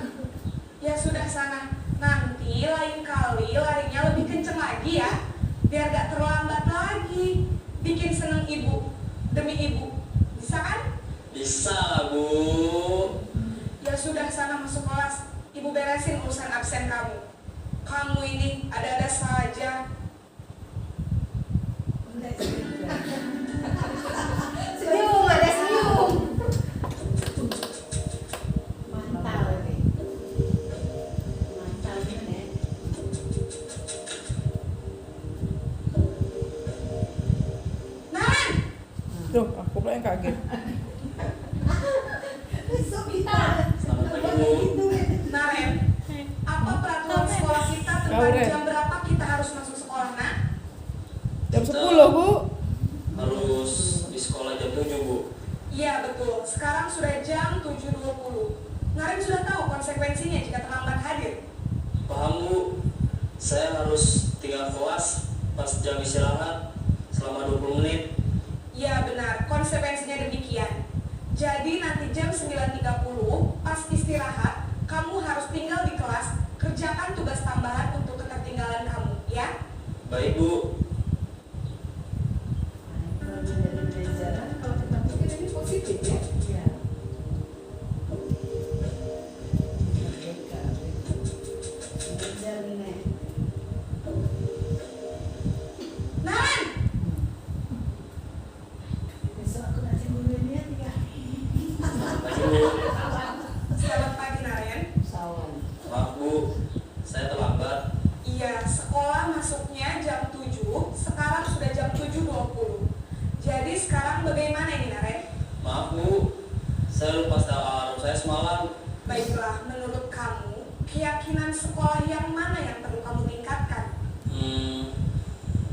Ya sudah sana. Nanti lain kali larinya lebih kenceng lagi ya. Biar gak terlambat lagi. Bikin seneng ibu. Demi ibu. Bisa kan? Bisa lah Bu. Ya sudah sana masuk kelas. Ibu beresin urusan absen kamu. Kamu ini ada-ada saja. Senyum, ada senyum. Mantap. Mantap ini. Naren! Duh, aku pula yang kaget. Selamat pagi Bu. Naren, apa peraturan sekolah kita tentang Ren. jam berapa kita harus masuk sekolah, nak? Jam 10, Bu. Harus di sekolah jam 7 Bu. Iya betul, sekarang sudah jam 7.20. Naren sudah tahu konsekuensinya jika terlambat hadir. Paham Bu, saya harus tinggal kelas pas jam istirahat selama 20 menit. Iya benar, konsekuensinya demikian. Jadi nanti jam 9.30 pas istirahat, kamu harus tinggal di kelas, kerjakan tugas tambahan untuk ketertinggalan kamu, ya? Baik Bu. Kalau kita pikir ini positif ya. Iya. Naren! Besok aku kasih gurunya 3 Selamat pagi Bu. Selamat pagi Naren. Maaf Bu, saya terlambat. Iya, sekolah masuknya jam 7, sekarang sudah jam 7.20. Jadi sekarang bagaimana ini Naren? Maaf Bu, saya lupa setel alarm saya semalam. Baiklah, menurut kamu, keyakinan sekolah yang mana yang perlu kamu tingkatkan?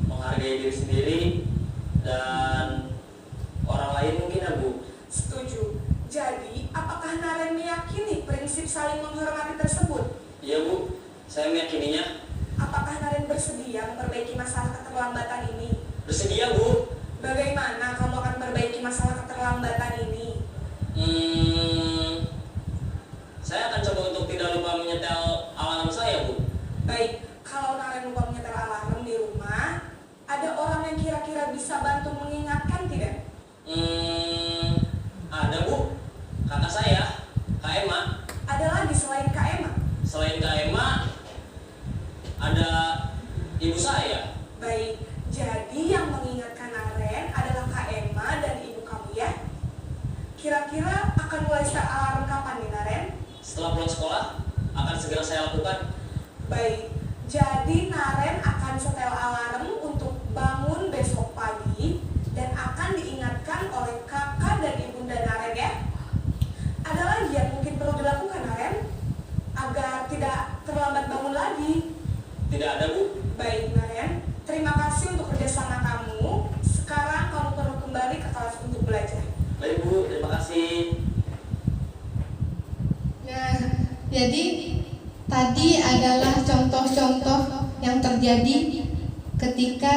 Menghargai diri sendiri dan orang lain mungkin ya Bu. Setuju. Jadi, apakah Naren meyakini prinsip saling menghormati tersebut? Iya Bu, saya meyakininya. Apakah Naren bersedia memperbaiki masalah keterlambatan ini? Bersedia Bu. Bagaimana kamu akan memperbaiki masalah keterlambatan ini? Saya akan coba untuk tidak lupa menyetel alarm saya Bu. Baik, kalau Naren lupa menyetel alarm di rumah, ada orang yang kira-kira bisa bantu mengingatkan tidak? Ada Bu, kakak saya, Kak Emma. Ada lagi selain Kak Emma? Selain Kak Emma, ada ibu saya. Baik, jadi yang mengingatkan Naren adalah Kak Emma dan ibu kamu ya? Kira-kira akan mulai start alarm kapan nih Naren? Setelah pulang sekolah, akan segera saya lakukan. Baik, jadi Naren akan setel alarm untuk bangun besok pagi dan akan diingatkan oleh kakak dan ibunda Naren ya. Ada lagi yang mungkin perlu dilakukan Naren agar tidak terlambat bangun lagi? Tidak ada Bu. Baik Naren, terima kasih untuk kerjasama kamu. Sekarang kamu perlu kembali ke kelas untuk belajar. Baik Bu, terima kasih. Nah, jadi tadi adalah contoh-contoh yang terjadi ketika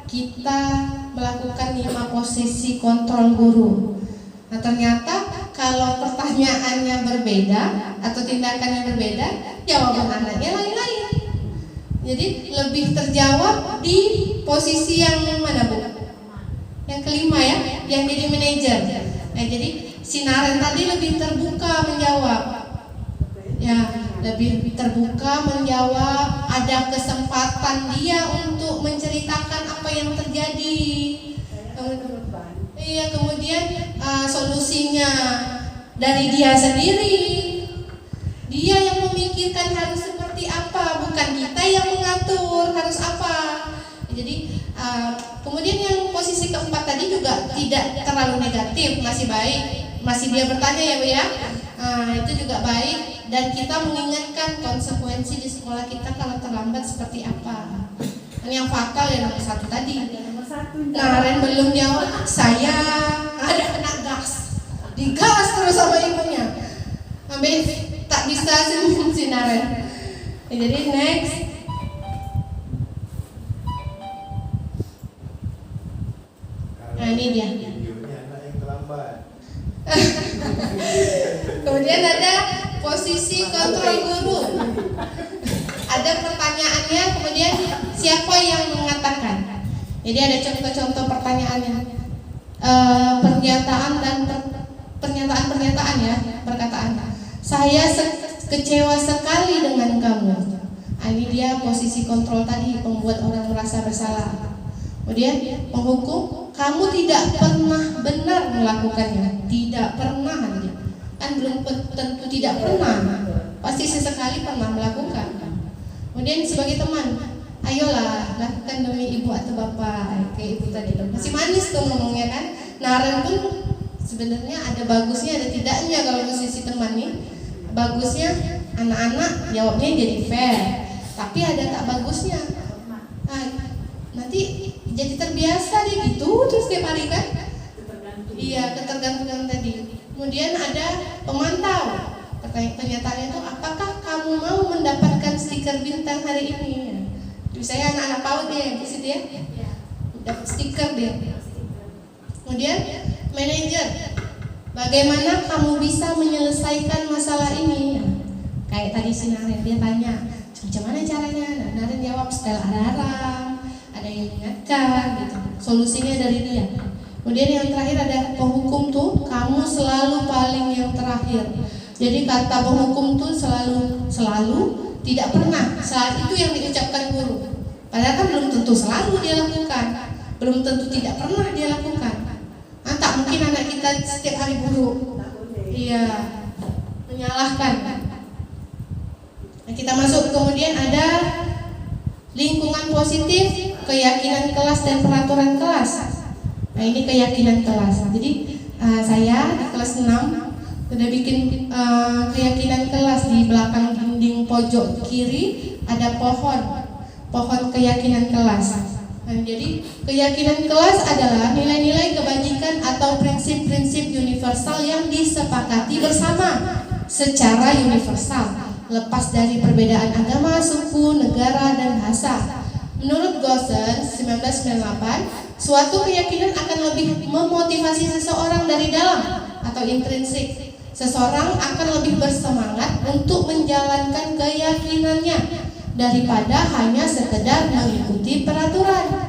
kita melakukan 5 posisi kontrol guru. Nah, ternyata kalau pertanyaannya berbeda atau tindakannya berbeda, jawaban anaknya lain-lain. Jadi lebih terjawab di posisi yang mana Bu? Yang kelima ya, yang jadi manajer. Nah, jadi si Naren tadi lebih terbuka menjawab. Ya, lebih terbuka menjawab, ada kesempatan dia untuk menceritakan apa yang terjadi. Iya, kemudian solusinya dari dia sendiri. Dia yang memikirkan harus seperti apa, bukan kita yang mengatur harus apa. Jadi kemudian yang posisi keempat tadi juga tidak terlalu negatif, masih baik, masih dia bertanya ya Bu ya. Itu juga baik. Dan kita mengingatkan konsekuensi di sekolah kita kalau terlambat seperti apa. Dan yang fatal ya nomor 1 tadi. Naren belum jawab, saya ada kena gas, digas terus sama ibunya, sampai tak bisa senyum si Naren. Jadi next. Nah ini dia. Kemudian ada posisi kontrol guru. Ada pertanyaannya, kemudian siapa yang mengatakan. Jadi ada contoh-contoh pertanyaannya. Pernyataan dan pernyataan ya, perkataan. Saya kecewa sekali dengan kamu. Ini dia posisi kontrol tadi, membuat orang merasa bersalah. Kemudian menghukum, kamu tidak pernah benar melakukannya. Tidak pernah dia. Kan belum tentu tidak pernah. Pasti sesekali pernah melakukan. Kemudian sebagai teman, ayolah lakukan demi ibu atau bapak. Kayak ibu tadi tuh. Masih manis tuh ngomongnya kan. Naren pun sebenarnya ada bagusnya ada tidaknya kalau posisi teman nih. Bagusnya anak-anak jawabnya jadi fair. Tapi ada tak bagusnya. Nanti jadi terbiasa deh gitu terus tiap hari kan? Iya, ketergantungan tadi. Kemudian ada pemantau. Pernyataannya itu, apakah kamu mau mendapatkan stiker bintang hari ini? Saya anak-anak PAUD ya, di situ ya. Dapat stiker dia. Kemudian manajer, bagaimana kamu bisa menyelesaikan masalah ini? Kayak tadi si Naren dia tanya, macam mana caranya? Nah, Naren jawab setel alarm, ada yang ingatkan gitu. Solusinya dari dia. Kemudian yang terakhir ada penghukum tuh, kamu selalu paling yang terakhir. Jadi kata penghukum tuh selalu tidak pernah saat itu yang diucapkan guru. Padahal kan belum tentu selalu dia lakukan, belum tentu tidak pernah dia lakukan. Tak mungkin anak kita setiap hari buruk. Iya, menyalahkan. Nah, kita masuk kemudian ada lingkungan positif, keyakinan kelas dan peraturan kelas. Nah ini keyakinan kelas. Jadi saya di kelas 6 sudah bikin keyakinan kelas di belakang dinding pojok kiri ada pohon keyakinan kelas. Nah, jadi keyakinan kelas adalah nilai-nilai kebajikan atau prinsip-prinsip universal yang disepakati bersama secara universal, lepas dari perbedaan agama, suku, negara, dan bahasa. Menurut Gossen 1998, suatu keyakinan akan lebih memotivasi seseorang dari dalam atau intrinsik. Seseorang akan lebih bersemangat untuk menjalankan keyakinannya daripada hanya sekedar mengikuti peraturan.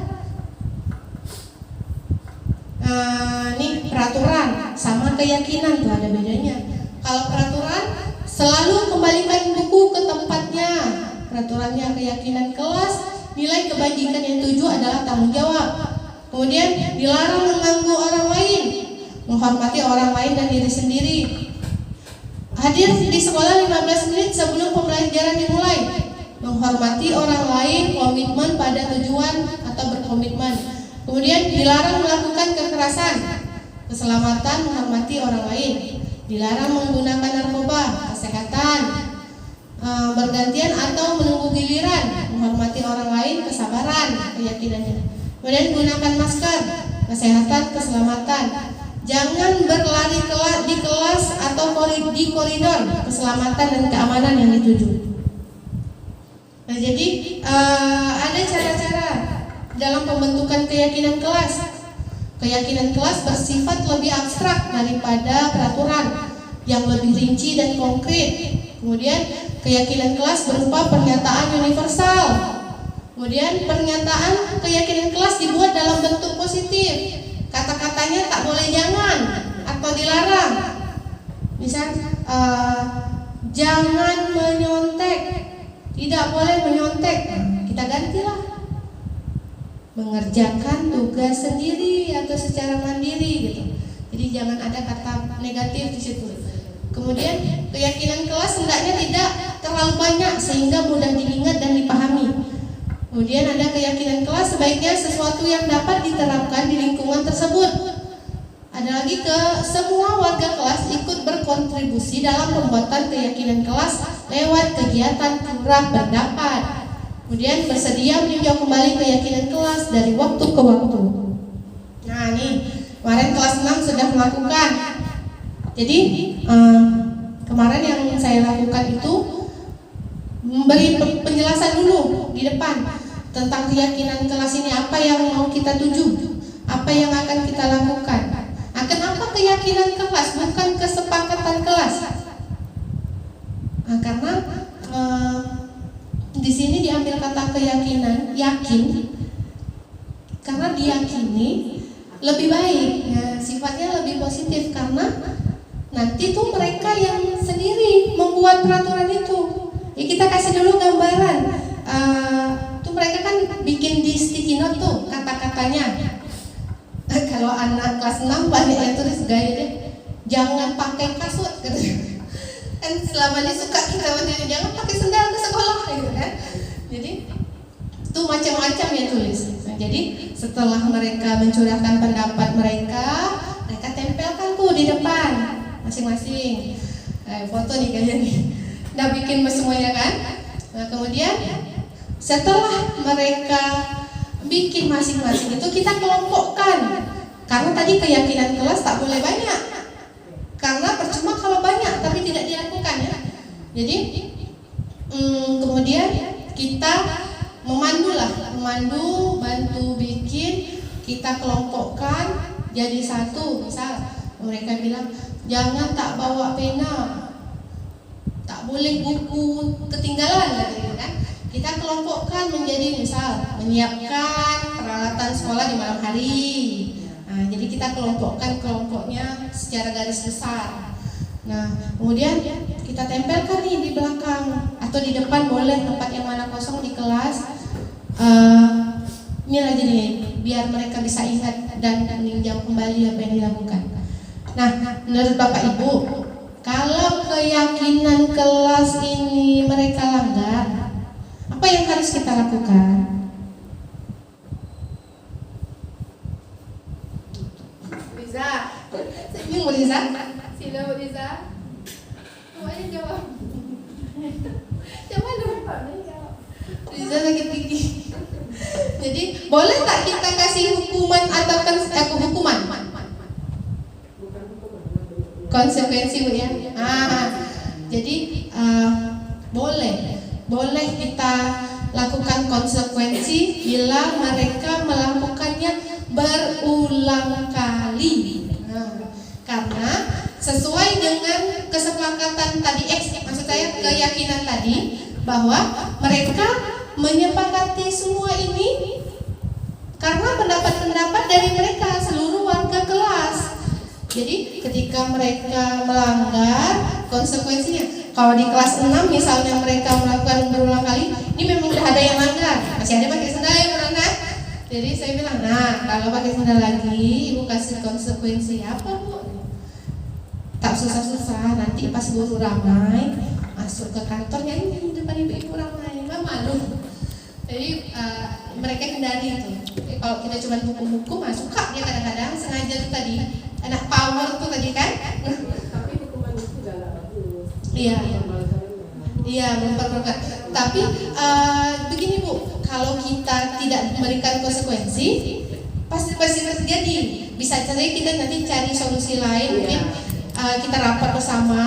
Nih peraturan sama keyakinan tuh ada bedanya. Kalau peraturan selalu kembalikan buku ke tempatnya. Peraturannya keyakinan kelas, nilai kebajikan yang tujuh adalah tanggung jawab. Kemudian dilarang mengganggu orang lain, menghormati orang lain dan diri sendiri. Hadir di sekolah 15 menit sebelum pembelajaran dimulai. Menghormati orang lain, komitmen pada tujuan atau berkomitmen. Kemudian dilarang melakukan kekerasan, keselamatan, menghormati orang lain. Dilarang menggunakan narkoba, kesehatan, bergantian atau menunggu giliran, menghormati orang lain, kesabaran, keyakinannya. Kemudian gunakan masker, kesehatan, keselamatan. Jangan berlari di kelas atau di koridor, keselamatan dan keamanan yang dituju. Nah, jadi ada cara-cara dalam pembentukan keyakinan kelas. Keyakinan kelas bersifat lebih abstrak daripada peraturan yang lebih rinci dan konkret. Kemudian keyakinan kelas berupa pernyataan universal. Kemudian pernyataan keyakinan kelas dibuat dalam bentuk positif. Kata-katanya tak boleh jangan atau atau dilarang. Misal jangan menyontek, tidak boleh menyontek. Kita gantilah mengerjakan tugas sendiri atau secara mandiri gitu. Jadi jangan ada kata negatif di situ. Kemudian keyakinan kelas hendaknya tidak terlalu banyak sehingga mudah diingat dan dipahami. Kemudian ada keyakinan kelas sebaiknya sesuatu yang dapat diterapkan di lingkungan tersebut. Ada lagi semua warga kelas ikut berkontribusi dalam pembuatan keyakinan kelas lewat kegiatan curah pendapat. Kemudian bersedia meninjau kembali keyakinan kelas dari waktu ke waktu. Nah nih, kemarin kelas 6 sudah melakukan. Jadi kemarin yang saya lakukan itu memberi penjelasan dulu di depan tentang keyakinan kelas ini, apa yang mau kita tuju, apa yang akan kita lakukan. Nah, kenapa keyakinan kelas bukan kesepakatan kelas? Nah, karena di sini diambil kata keyakinan, yakin, karena diyakini lebih baik, ya, sifatnya lebih positif karena nanti tuh mereka yang sendiri membuat peraturan itu. Ya kita kasih dulu gambaran. Tuh mereka kan bikin di sticky note tuh kata-katanya. Kalau anak kelas 6 banyak yang tulis gaya deh, jangan pakai kasut gitu. Kan selama ini suka kita menjadi jangan pakai sendal ke sekolah gitu kan. Jadi tuh macam-macam ya tulis. Nah, jadi setelah mereka mencurahkan pendapat mereka tempelkan tuh di depan masing-masing. Foto nih kayaknya nih. Udah bikin semuanya kan? Nah, kemudian setelah mereka bikin masing-masing itu kita kelompokkan. Karena tadi keyakinan kelas tak boleh banyak. Karena percuma kalau banyak tapi tidak dilakukan ya. Jadi kemudian kita memandu, bantu bikin, kita kelompokkan jadi satu. Misal mereka bilang jangan tak bawa pena, tak boleh buku ketinggalan gitu kan. Kita kelompokkan menjadi misal menyiapkan peralatan sekolah di malam hari. Nah, jadi kita kelompokkan kelompoknya secara garis besar. Nah, kemudian kita tempelkan nih di belakang atau di depan boleh, tempat yang mana kosong di kelas. Ini aja nih, biar mereka bisa ingat dan meninjau kembali apa yang dilakukan. Nah, menurut Bapak Ibu, kalau keyakinan kelas ini mereka langgar, apa yang harus kita lakukan? Riza, saya bingung Riza. Sila Riza, semuanya jawab. Coba dulu Pak, Riza sakit gigi. Jadi boleh tak kita kasih hukuman atau hukuman? Konsekuensi Bu ya. Jadi boleh kita lakukan konsekuensi bila mereka melakukannya berulang kali. Karena sesuai dengan kesepakatan tadi, maksud saya keyakinan tadi bahwa mereka menyepakati semua ini karena pendapat-pendapat dari mereka seluruh warga kelas. Jadi ketika mereka melanggar, konsekuensinya kalau di kelas 6 misalnya mereka melakukan berulang kali, ini memang udah ada yang langgar, masih ada pakai sendal yang melanggar. Jadi saya bilang, nah kalau pakai sendal lagi, Ibu kasih konsekuensi apa Bu? Tak susah-susah, nanti pas guru ramai masuk ke kantornya ini depan ibu-ibu ramai, nggak malu. Jadi mereka hindari itu. Jadi, kalau kita cuma hukum-hukum, suka dia kadang-kadang sengaja tuh tadi, anak power tuh tadi kan. Tapi hukuman itu gak bagus. Iya, memperkeruh. Tapi begini Bu, kalau kita tidak memberikan konsekuensi, pasti terjadi. Bisa saja kita nanti cari solusi lain, mungkin kita rapat bersama,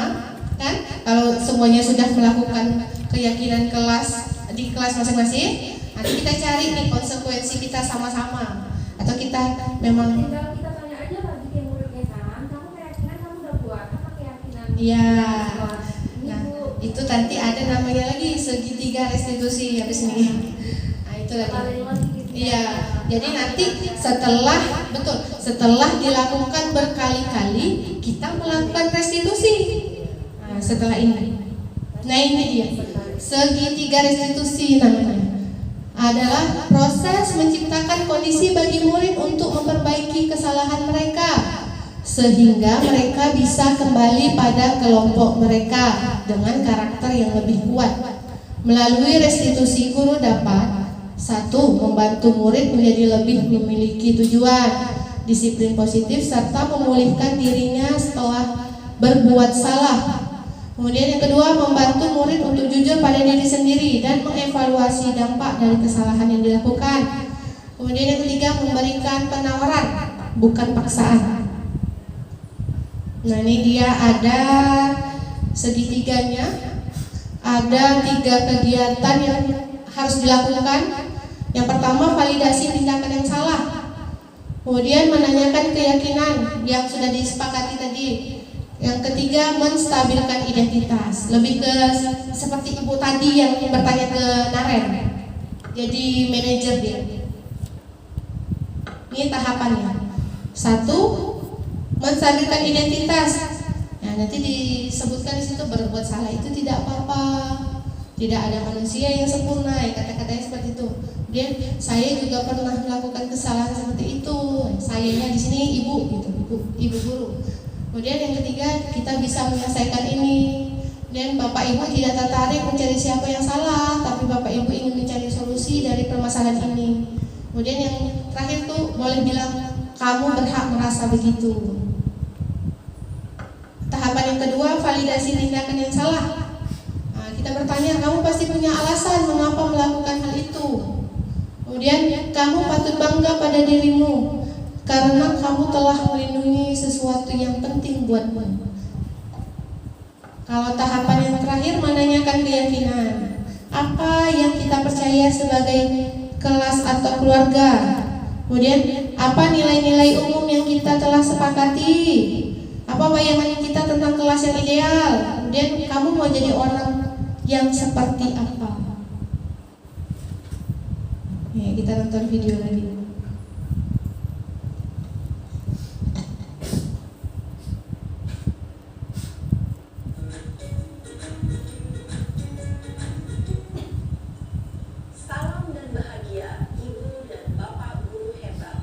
kan? Kalau semuanya sudah melakukan keyakinan kelas di kelas masing-masing, nanti kita cari nih konsekuensi kita sama-sama. Atau kita memang Tinggal kita tanya aja lagi ke muridnya kan, kamu keyakinan kamu udah buat apa keyakinan? iya. Nah, itu nanti ada namanya lagi segitiga restitusi habis ini. Nah, itu lagi. Iya. Jadi nanti setelah Setelah dilakukan berkali-kali, kita melakukan restitusi. Nah, setelah ini. Nah, ini dia. Segitiga restitusi namanya. Adalah proses menciptakan kondisi bagi murid untuk memperbaiki kesalahan mereka sehingga mereka bisa kembali pada kelompok mereka dengan karakter yang lebih kuat. Melalui restitusi, guru dapat 1. Membantu murid menjadi lebih memiliki tujuan, disiplin positif, serta memulihkan dirinya setelah berbuat salah. Kemudian yang kedua, membantu murid untuk jujur pada diri sendiri dan mengevaluasi dampak dari kesalahan yang dilakukan. Kemudian yang ketiga, memberikan penawaran, bukan paksaan. Nah, ini dia ada segitiganya. Ada 3 kegiatan yang harus dilakukan. Yang pertama, validasi tindakan yang salah. Kemudian menanyakan keyakinan yang sudah disepakati tadi. Yang ketiga, menstabilkan identitas. Lebih ke seperti ibu tadi yang bertanya ke Naren. Jadi manajer dia. Ini tahapannya. 1. Menstabilkan identitas. Nah, nanti disebutkan di situ berbuat salah itu tidak apa-apa. Tidak ada manusia yang sempurna, kata-katanya seperti itu. Kemudian saya juga pernah melakukan kesalahan seperti itu. Sayanya di sini ibu gitu, ibu guru. Kemudian yang ketiga, kita bisa menyelesaikan ini. Dan Bapak Ibu tidak tertarik mencari siapa yang salah, tapi Bapak Ibu ingin mencari solusi dari permasalahan ini. Kemudian yang terakhir tuh boleh bilang kamu berhak merasa begitu. Tahapan yang kedua, validasi tindakan yang salah. Nah, kita bertanya, kamu pasti punya alasan mengapa melakukan hal itu. Kemudian kamu patut bangga pada dirimu karena kamu telah melindungi sesuatu yang penting buatmu. Kalau tahapan yang terakhir, menanyakan keyakinan. Apa yang kita percaya sebagai kelas atau keluarga? Kemudian apa nilai-nilai umum yang kita telah sepakati? Apa bayangan kita tentang kelas yang ideal? Kemudian kamu mau jadi orang yang seperti apa? Ya, kita nonton video lagi. Salam dan bahagia Ibu dan Bapak guru hebat.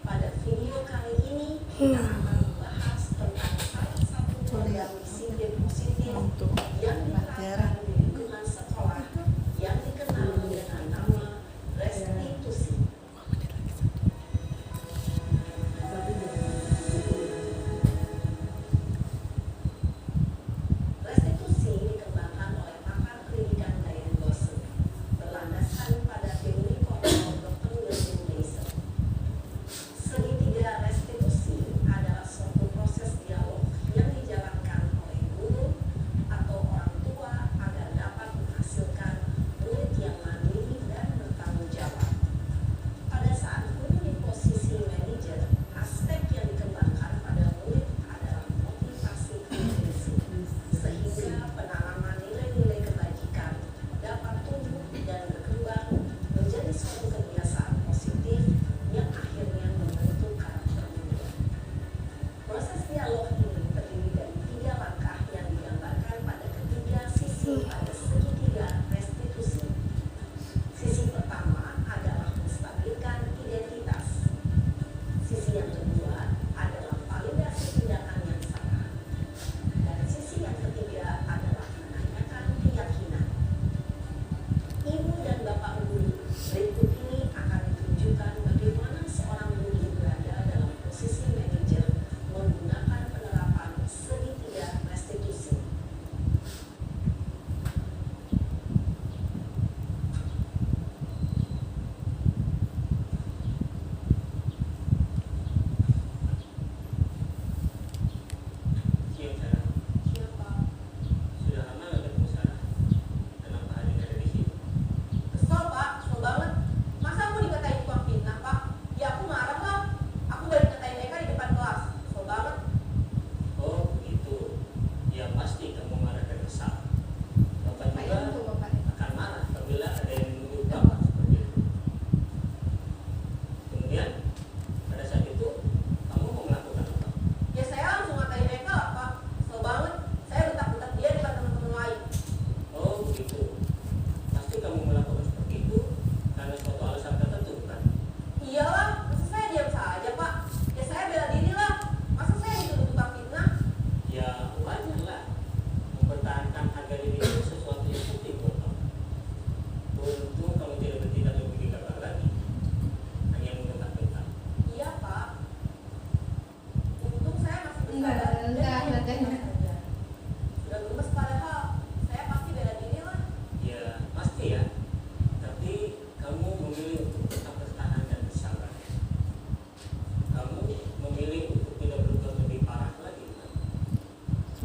Pada video kali ini kita akan membahas tentang salah satu program disiplin positif yang diterapkan di lingkungan sekolah yang dikenal dengan nama restitusi. Restitusi dikembangkan oleh pakar pendidikan Diane Boston berlandaskan pada teori kontrol Dr. William Mason. Segitiga restitusi adalah suatu proses dialog yang dijalankan oleh guru atau orang tua agar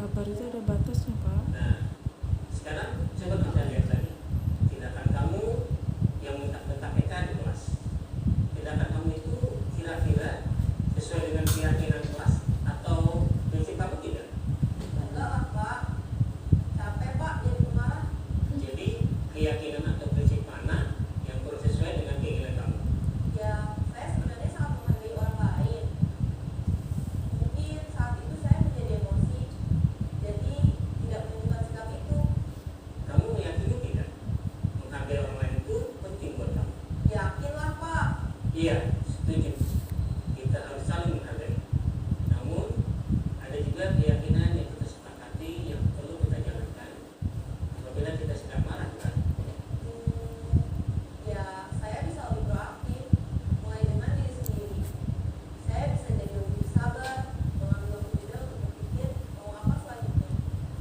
Sabar itu ada batasnya, Pak. Nah, sekarang coba kita lihat lagi. Tindakan kamu yang mentak-mentak PK di kelas. Tindakan kamu itu kira-kira sesuai dengan keyakinan kelas atau prinsip kamu tidak? Enggak lah Pak, capek Pak jadi pemarah. Jadi keyakinan atau prinsip mana yang kurang sesuai dengan keinginan kamu? Ya saya sebenarnya sangat menghargai orang lain. Mungkin saat itu saya menjadi emosi, jadi tidak menunjukkan sikap itu. Kamu meyakini tidak? Menghargai orang lain itu penting buat kamu. Yakinlah Pak. Iya, setuju. Kita harus saling menghargai. Namun ada juga keyakinan yang kita sepakati yang perlu kita jalankan apabila kita sedang marah, kan? Ya saya bisa lebih proaktif, mulai dengan diri sendiri. Saya bisa jadi lebih sabar, mengambil waktu juga untuk berpikir mau apa selanjutnya.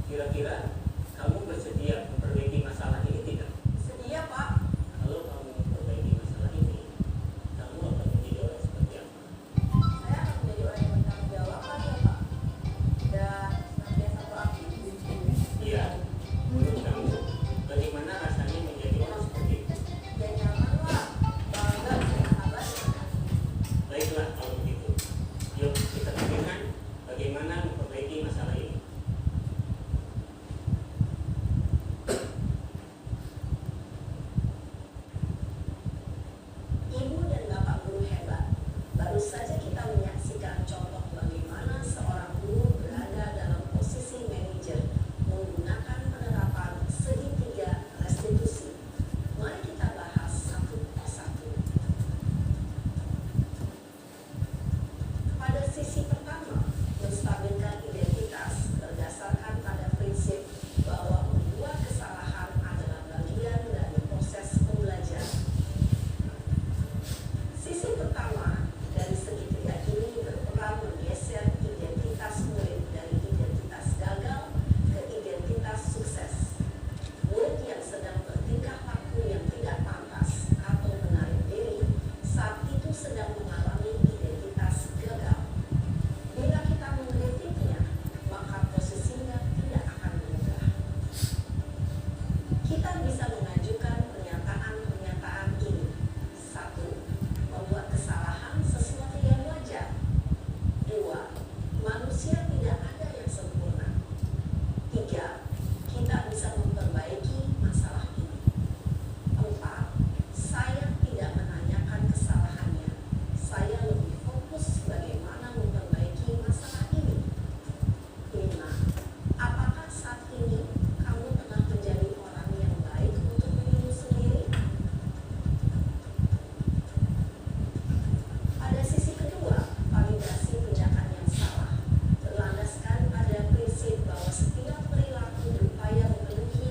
Kira-kira kamu bersedia memperbaiki masalah ini tidak? Sedia Pak. Kalau kamu memperbaiki masalah ini, kamu akan menjadi orang seperti apa? Saya akan menjadi orang yang bertanggung jawab kali ya Pak. Dan senantiasa proaktif. Iya. Menurut kamu, bagaimana rasanya menjadi orang seperti itu? Dan nyaman lah, bangga bisa sahabat dengan hati. Baiklah kalau begitu. Yuk kita pikirkan bagaimana memperbaiki masalah ini. Ibu dan Bapak guru hebat. Baru saja kita menyaksikan contoh bagaimana seorang guru berada dalam posisi manajer menggunakan penerapan segitiga restitusi. Mari kita bahas satu persatu. Pada sisi pertama, menstabilkan identitas berdasarkan pada prinsip bahwa membuat kesalahan adalah bagian dari proses pembelajaran. Sisi pertama dari segitiga ini berperan menggeser identitas murid dari identitas gagal ke identitas sukses. Murid yang sedang bertingkah laku yang tidak pantas atau menarik diri saat itu sedang mengalami identitas gagal. Bila kita mengkritiknya, maka posisinya tidak akan berubah. Kita bisa mengajukan pernyataan-pernyataan ini. 1. Membuat kesalahan sesuatu yang wajar. 2. Manusia tidak ada yang sempurna. 3. Kita bisa memperbaiki masalah ini. 4. Saya tidak menanyakan kesalahannya. Saya lebih fokus bagaimana memperbaiki masalah ini. 5. Apakah saat ini kamu tengah menjadi orang yang baik untuk dirimu sendiri? Pada sisi kedua, validasi tindakan yang salah berlandaskan pada prinsip bahwa setiap perilaku berupaya memenuhi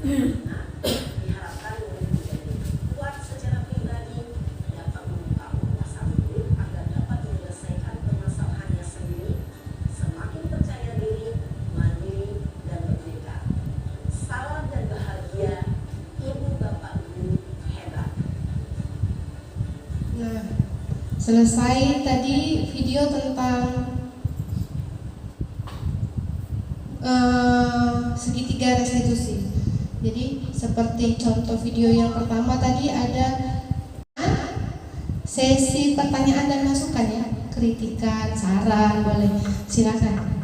Nah, diharapkan murid menjadi kuat secara pribadi, dapat membuka wawasan diri agar dapat menyelesaikan permasalahannya sendiri, semakin percaya diri, mandiri, dan merdeka. Salam dan bahagia, Ibu Bapak Guru hebat. Nah, selesai tadi video tentang segitiga restitusi. Jadi seperti contoh video yang pertama tadi ada sesi pertanyaan dan masukan ya, kritikan, saran, boleh silakan.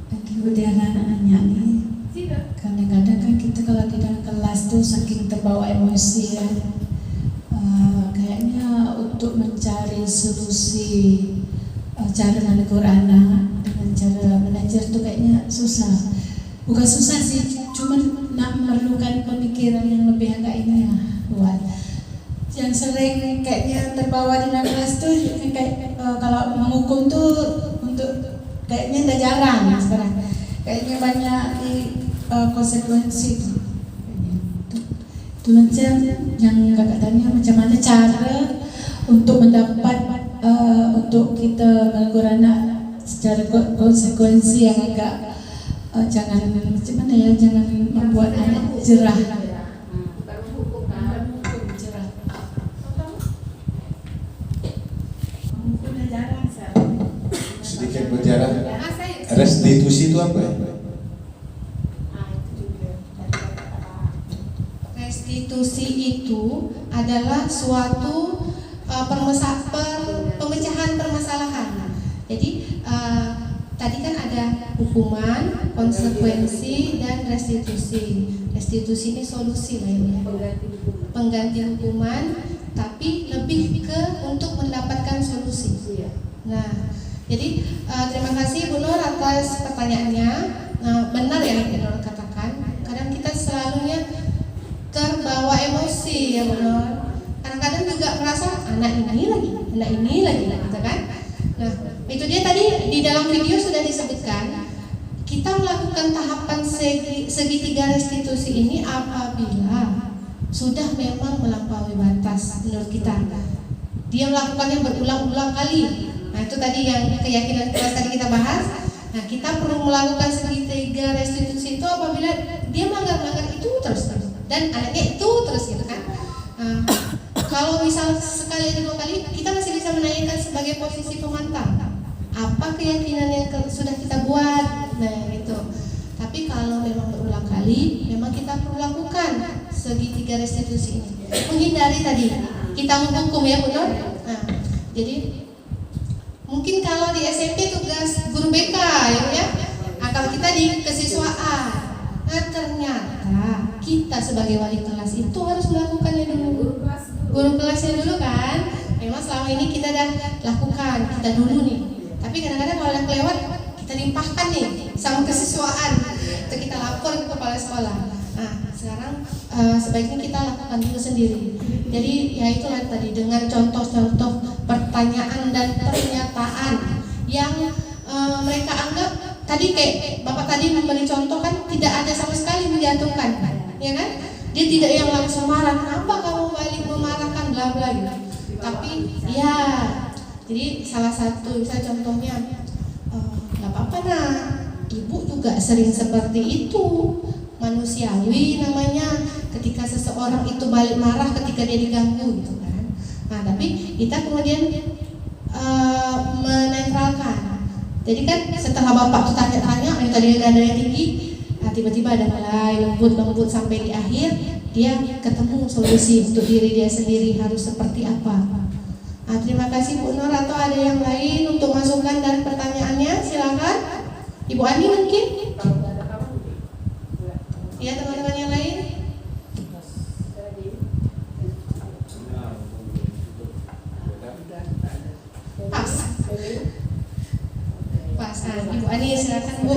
Bagi Mutiara nanya nih, kadang-kadang kan kita kalau di dalam kelas tuh saking terbawa emosi ya, kayaknya untuk mencari solusi cara menegur anak dengan cara belajar tuh kayaknya susah. Bukan susah sih, cuma nak memerlukan pemikiran yang lebih agak ini ya buat. Yang sering kayaknya terbawa di dalam kelas tuh kayak kalau menghukum tuh untuk kayaknya udah jarang sekarang. Kayaknya banyak di konsekuensi tuh. Itu macam yang kakak tanya macam mana cara untuk mendapat untuk kita menegur anak secara konsekuensi yang agak jangan macam mana ya, jangan membuat anak jerah. Jerah. Sedikit bicara. Restitusi itu apa ya? Restitusi itu adalah suatu pemecahan permasalahan. Jadi tadi kan ada hukuman, konsekuensi, dan restitusi. Restitusi ini solusi lah ini, pengganti hukuman, tapi lebih ke untuk mendapatkan solusi. Nah, jadi terima kasih Bu Nur atas pertanyaannya. Benar yang Bu Nur katakan, kadang kita selalunya terbawa emosi ya Bu Nur. Kadang-kadang juga merasa anak ini lagi, gitu kan? Nah, itu dia tadi di dalam video sudah disebutkan. Kita melakukan tahapan segitiga restitusi ini apabila sudah memang melampaui batas menurut kita. Dia melakukannya berulang-ulang kali. Nah, itu tadi yang keyakinan keras tadi kita bahas. Nah, kita perlu melakukan segitiga restitusi itu apabila dia melanggar itu terus dan anaknya itu terus gitu kan. Kalau misal sekali atau 2 kali, kita masih bisa menanyakan sebagai posisi pemantau. Apa keyakinan yang sudah kita buat? Nah, gitu. Tapi kalau memang berulang kali, memang kita perlu lakukan segitiga restitusi ini. Menghindari tadi kita menghukum ya, Bu Nur. Nah, jadi mungkin kalau di SMP tugas guru BK ya. Nah, kalau kita di kesiswaan, nah ternyata kita sebagai wali kelas itu harus melakukannya dulu. Guru kelasnya dulu kan. Memang selama ini kita dah lakukan, kita dulu nih. Tapi kadang-kadang kalau yang kelewat, kita limpahkan nih sama kesiswaan. Atau kita lapor ke kepala sekolah. Nah, sekarang sebaiknya kita lakukan dulu sendiri. Jadi ya itulah tadi dengan contoh-contoh pertanyaan dan pernyataan yang mereka anggap tadi kayak Bapak tadi memberi contoh kan tidak ada sama sekali menjatuhkan, ya kan? Dia tidak yang langsung marah, kenapa kamu balik memarahkan bla bla gitu. Tapi ya, jadi salah satu misalnya contohnya nggak apa-apa nah, ibu juga sering seperti itu, manusiawi namanya. Ketika seseorang itu balik marah ketika dia diganggu gitu kan. Nah tapi kita kemudian menetralkan. Jadi kan setelah bapak tuh tanya-tanya yang tadi ada yang tinggi, nah, tiba-tiba ada mulai lembut-lembut sampai di akhir dia ketemu solusi untuk diri dia sendiri harus seperti apa. Nah, terima kasih Bu Nur. Atau ada yang lain untuk masukan dan pertanyaannya, silakan. Ibu Ani mungkin? Ya, teman-teman yang lain. Pas. Pas. Nah, Ibu Ani silakan Bu.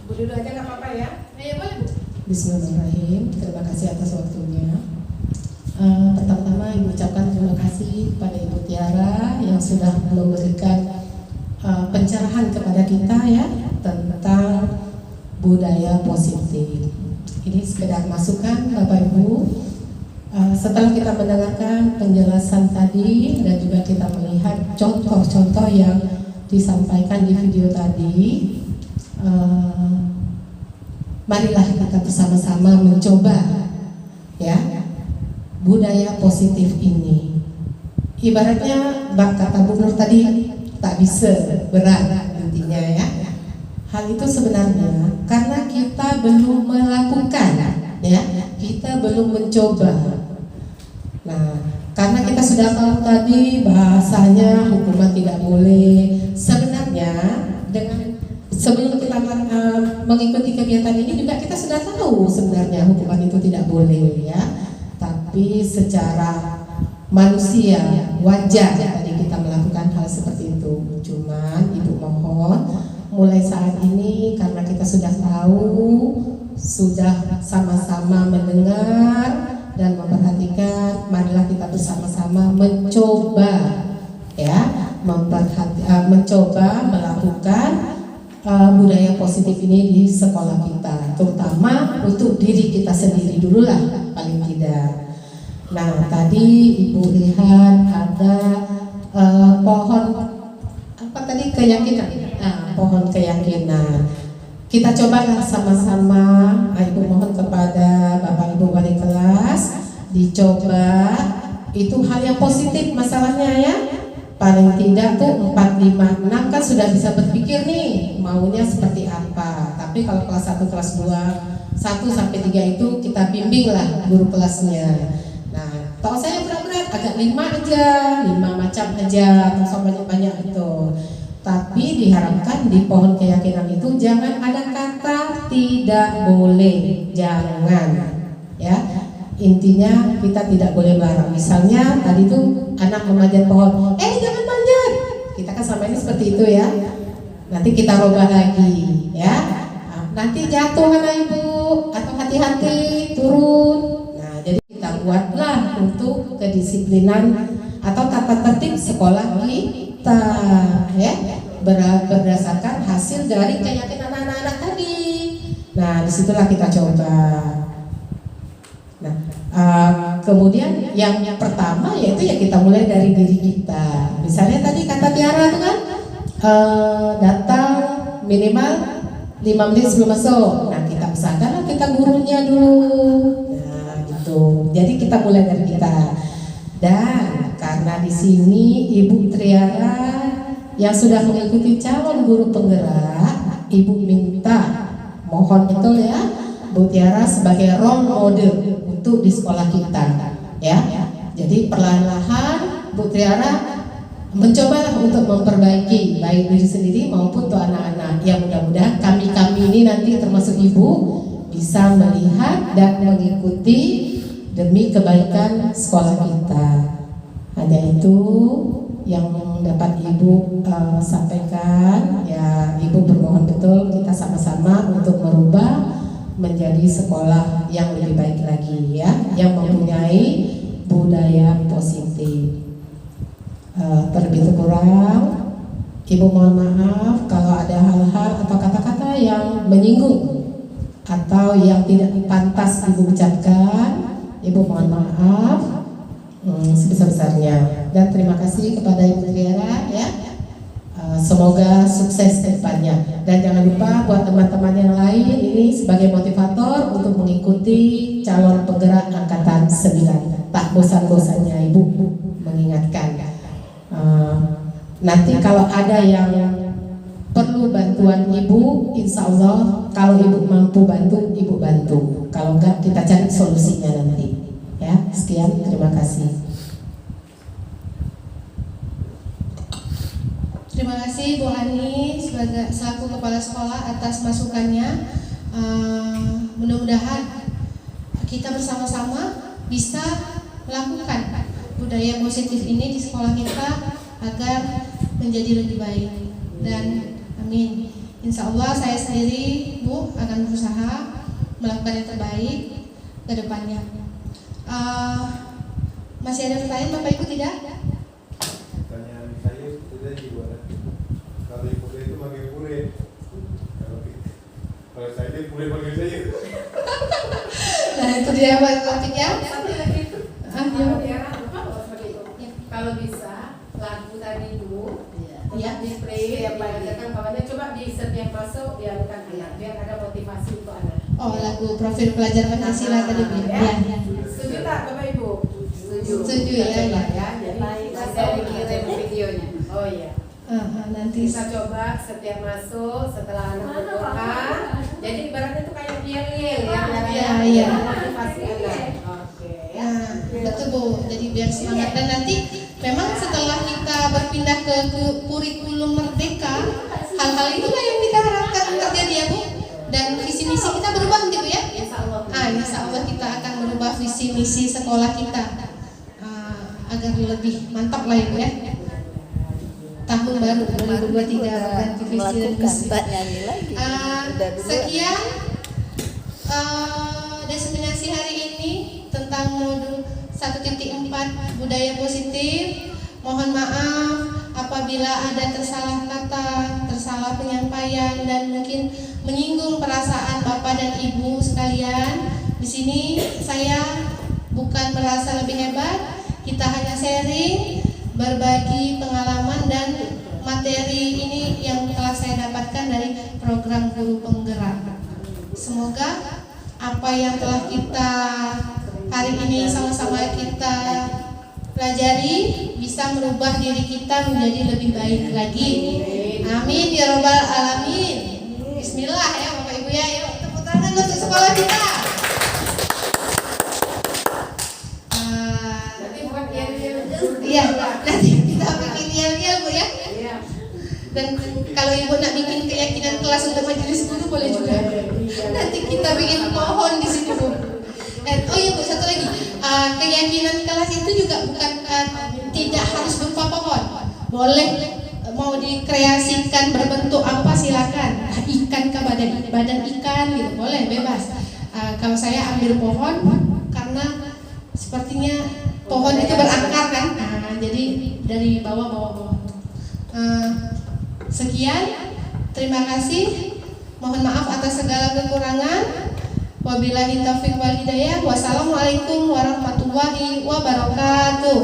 Bu dulu aja nggak apa-apa ya. Ya boleh Bu. Bismillahirrahmanirrahim. Terima kasih atas waktunya. Pertama-tama Ibu ucapkan terima kasih kepada Ibu Tiara yang sudah memberikan pencerahan kepada kita ya tentang budaya positif. Ini sekedar masukan Bapak Ibu. Setelah kita mendengarkan penjelasan tadi dan juga kita melihat contoh-contoh yang disampaikan di video tadi, marilah kita bersama-sama mencoba ya budaya positif ini. Ibaratnya kata Bu Nur tadi, tak bisa berat intinya ya. Hal itu sebenarnya karena kita belum melakukan ya, kita belum mencoba. Nah, karena kita sudah tahu tadi bahasanya hukuman tidak boleh. Sebenarnya dengan sebelum kita mengikuti kegiatan ini juga kita sudah tahu sebenarnya hukuman itu tidak boleh ya. Tapi secara manusia wajar tadi kita melakukan hal seperti itu. Cuman Ibu mohon mulai saat ini karena kita sudah tahu, sudah sama-sama mendengar dan memperhatikan, marilah kita bersama-sama mencoba ya, mencoba melakukan budaya positif ini di sekolah kita, terutama untuk diri kita sendiri dulu lah paling tidak. Nah, tadi Ibu lihat ada pohon apa tadi, keyakinan. Nah, pohon keyakinan. Kita cobalah sama-sama. Ibu mohon kepada Bapak Ibu wali kelas dicoba. Itu hal yang positif masalahnya ya. Paling tidak tuh 4, 5, 6 kan sudah bisa berpikir nih maunya seperti apa. Tapi kalau kelas 1, kelas 2, 1 sampai 3 itu kita bimbing lah guru kelasnya. Nah, kalau saya berat-berat agak 5 aja, 5 macam aja, atau banyak-banyak itu. Tapi diharapkan di pohon keyakinan itu jangan ada kata tidak boleh, jangan ya. Intinya kita tidak boleh melarang. Misalnya tadi tuh anak memanjat pohon, jangan manjat. Kita kan selama ini seperti itu ya. Nanti kita rubah lagi ya. Nanti jatuh anak ibu, atau hati-hati turun. Nah, jadi kita buatlah untuk kedisiplinan atau tata tertib sekolah kita ya, berdasarkan hasil dari keyakinan anak-anak tadi. Nah, disitulah kita coba. Nah, kemudian yang pertama yaitu ya kita mulai dari diri kita. Misalnya tadi kata Tiara itu kan datang minimal 5 menit sebelum masuk. Nah, kita pesankan kita gurunya dulu. Nah, gitu. Jadi kita mulai dari kita. Dan karena di sini Ibu Triara yang sudah mengikuti calon guru penggerak, Ibu minta mohon betul ya Bu Tiara sebagai role model untuk di sekolah kita ya. Jadi perlahan-lahan Bu Tiara mencoba untuk memperbaiki baik diri sendiri maupun untuk anak-anak. Yang mudah-mudahan kami ini nanti termasuk Ibu bisa melihat dan mengikuti demi kebaikan sekolah kita. Hanya itu yang dapat Ibu sampaikan ya. Ibu bermohon betul kita sama-sama untuk merubah menjadi sekolah yang lebih baik lagi ya, yang mempunyai budaya positif. Terlebih kurang Ibu mohon maaf kalau ada hal-hal atau kata-kata yang menyinggung atau yang tidak pantas Ibu ucapkan. Ibu mohon maaf sebesar-besarnya dan terima kasih kepada Ibu Triara ya. Semoga sukses ke depannya. Dan jangan lupa buat teman-teman yang lain ini sebagai motivator untuk mengikuti calon penggerak angkatan 9. Tak bosan-bosannya Ibu mengingatkan. Nanti kalau ada yang perlu bantuan Ibu, insya Allah kalau Ibu mampu bantu, Ibu bantu. Kalau enggak kita cari solusinya nanti. Ya, sekian, terima kasih. Terima kasih Bu Ani sebagai selaku kepala sekolah atas masukannya. Mudah-mudahan kita bersama-sama bisa melakukan budaya positif ini di sekolah kita agar menjadi lebih baik. Dan amin. Insya Allah saya sendiri Bu akan berusaha melakukan yang terbaik ke depannya. Masih ada pertanyaan Bapak Ibu tidak? Pertanyaan saya sudah dibuat. Kalau ibu itu manggil pure. Kalau saya ini pure manggil saya. Nah itu dia topiknya. Kalau bisa lagu tadi dulu Ya. di play yang diajarkan kawannya, coba di setiap masuk diajarkan anak biar ada motivasi untuk anak. Oh, lagu profil pelajar Pancasila tadi ya. Setuju tak Bapak Ibu? Setuju ya. Coba ya. Jadi saya dikirim videonya. Oh iya. Nanti Kita coba setiap masuk setelah anak berdoa. Jadi ibaratnya itu kayak yel-yel ya. Iya. Motivasi anak. Oke. Nah, betul Bu. Jadi biar semangat, dan nanti memang setelah kita berpindah ke kurikulum merdeka, hal-hal itulah yang kita harapkan terjadi ya Bu. Dan visi misi kita berubah gitu ya. Insya Allah kita akan merubah visi misi sekolah kita agar lebih mantap lah Ibu ya. Tahun baru 2023 ganti visi dan misi. Sekian destinasi hari ini tentang modul 1.4 budaya positif. Mohon maaf apabila ada tersalah kata, tersalah penyampaian, dan mungkin menyinggung perasaan Bapak dan Ibu sekalian. Di sini saya bukan merasa lebih hebat, kita hanya sharing, berbagi pengalaman dan materi ini yang telah saya dapatkan dari program Guru Penggerak. Semoga apa yang telah kita hari ini sama-sama kita pelajari bisa merubah diri kita menjadi lebih baik lagi. Amin ya robbal alamin. Bismillah ya Bapak Ibu ya. Yuk tepuk tangan untuk sekolah kita. Iya, nanti kita bikin yel-yel Bu ya. Dan kalau Ibu nak bikin keyakinan kelas untuk majelis guru boleh juga. Nanti kita bikin pohon di sini Bu. Oh iya Bu, satu lagi, keyakinan kelas itu juga bukan tidak harus berupa pohon. Boleh mau dikreasikan berbentuk apa silakan. Ikan ke badan ikan gitu, boleh bebas. Kalau saya ambil pohon karena sepertinya pohon itu berakar kan. Jadi dari bawah. Sekian, terima kasih. Mohon maaf atas segala kekurangan. Wabillahi taufiq wal hidayah. Wassalamualaikum warahmatullahi wabarakatuh.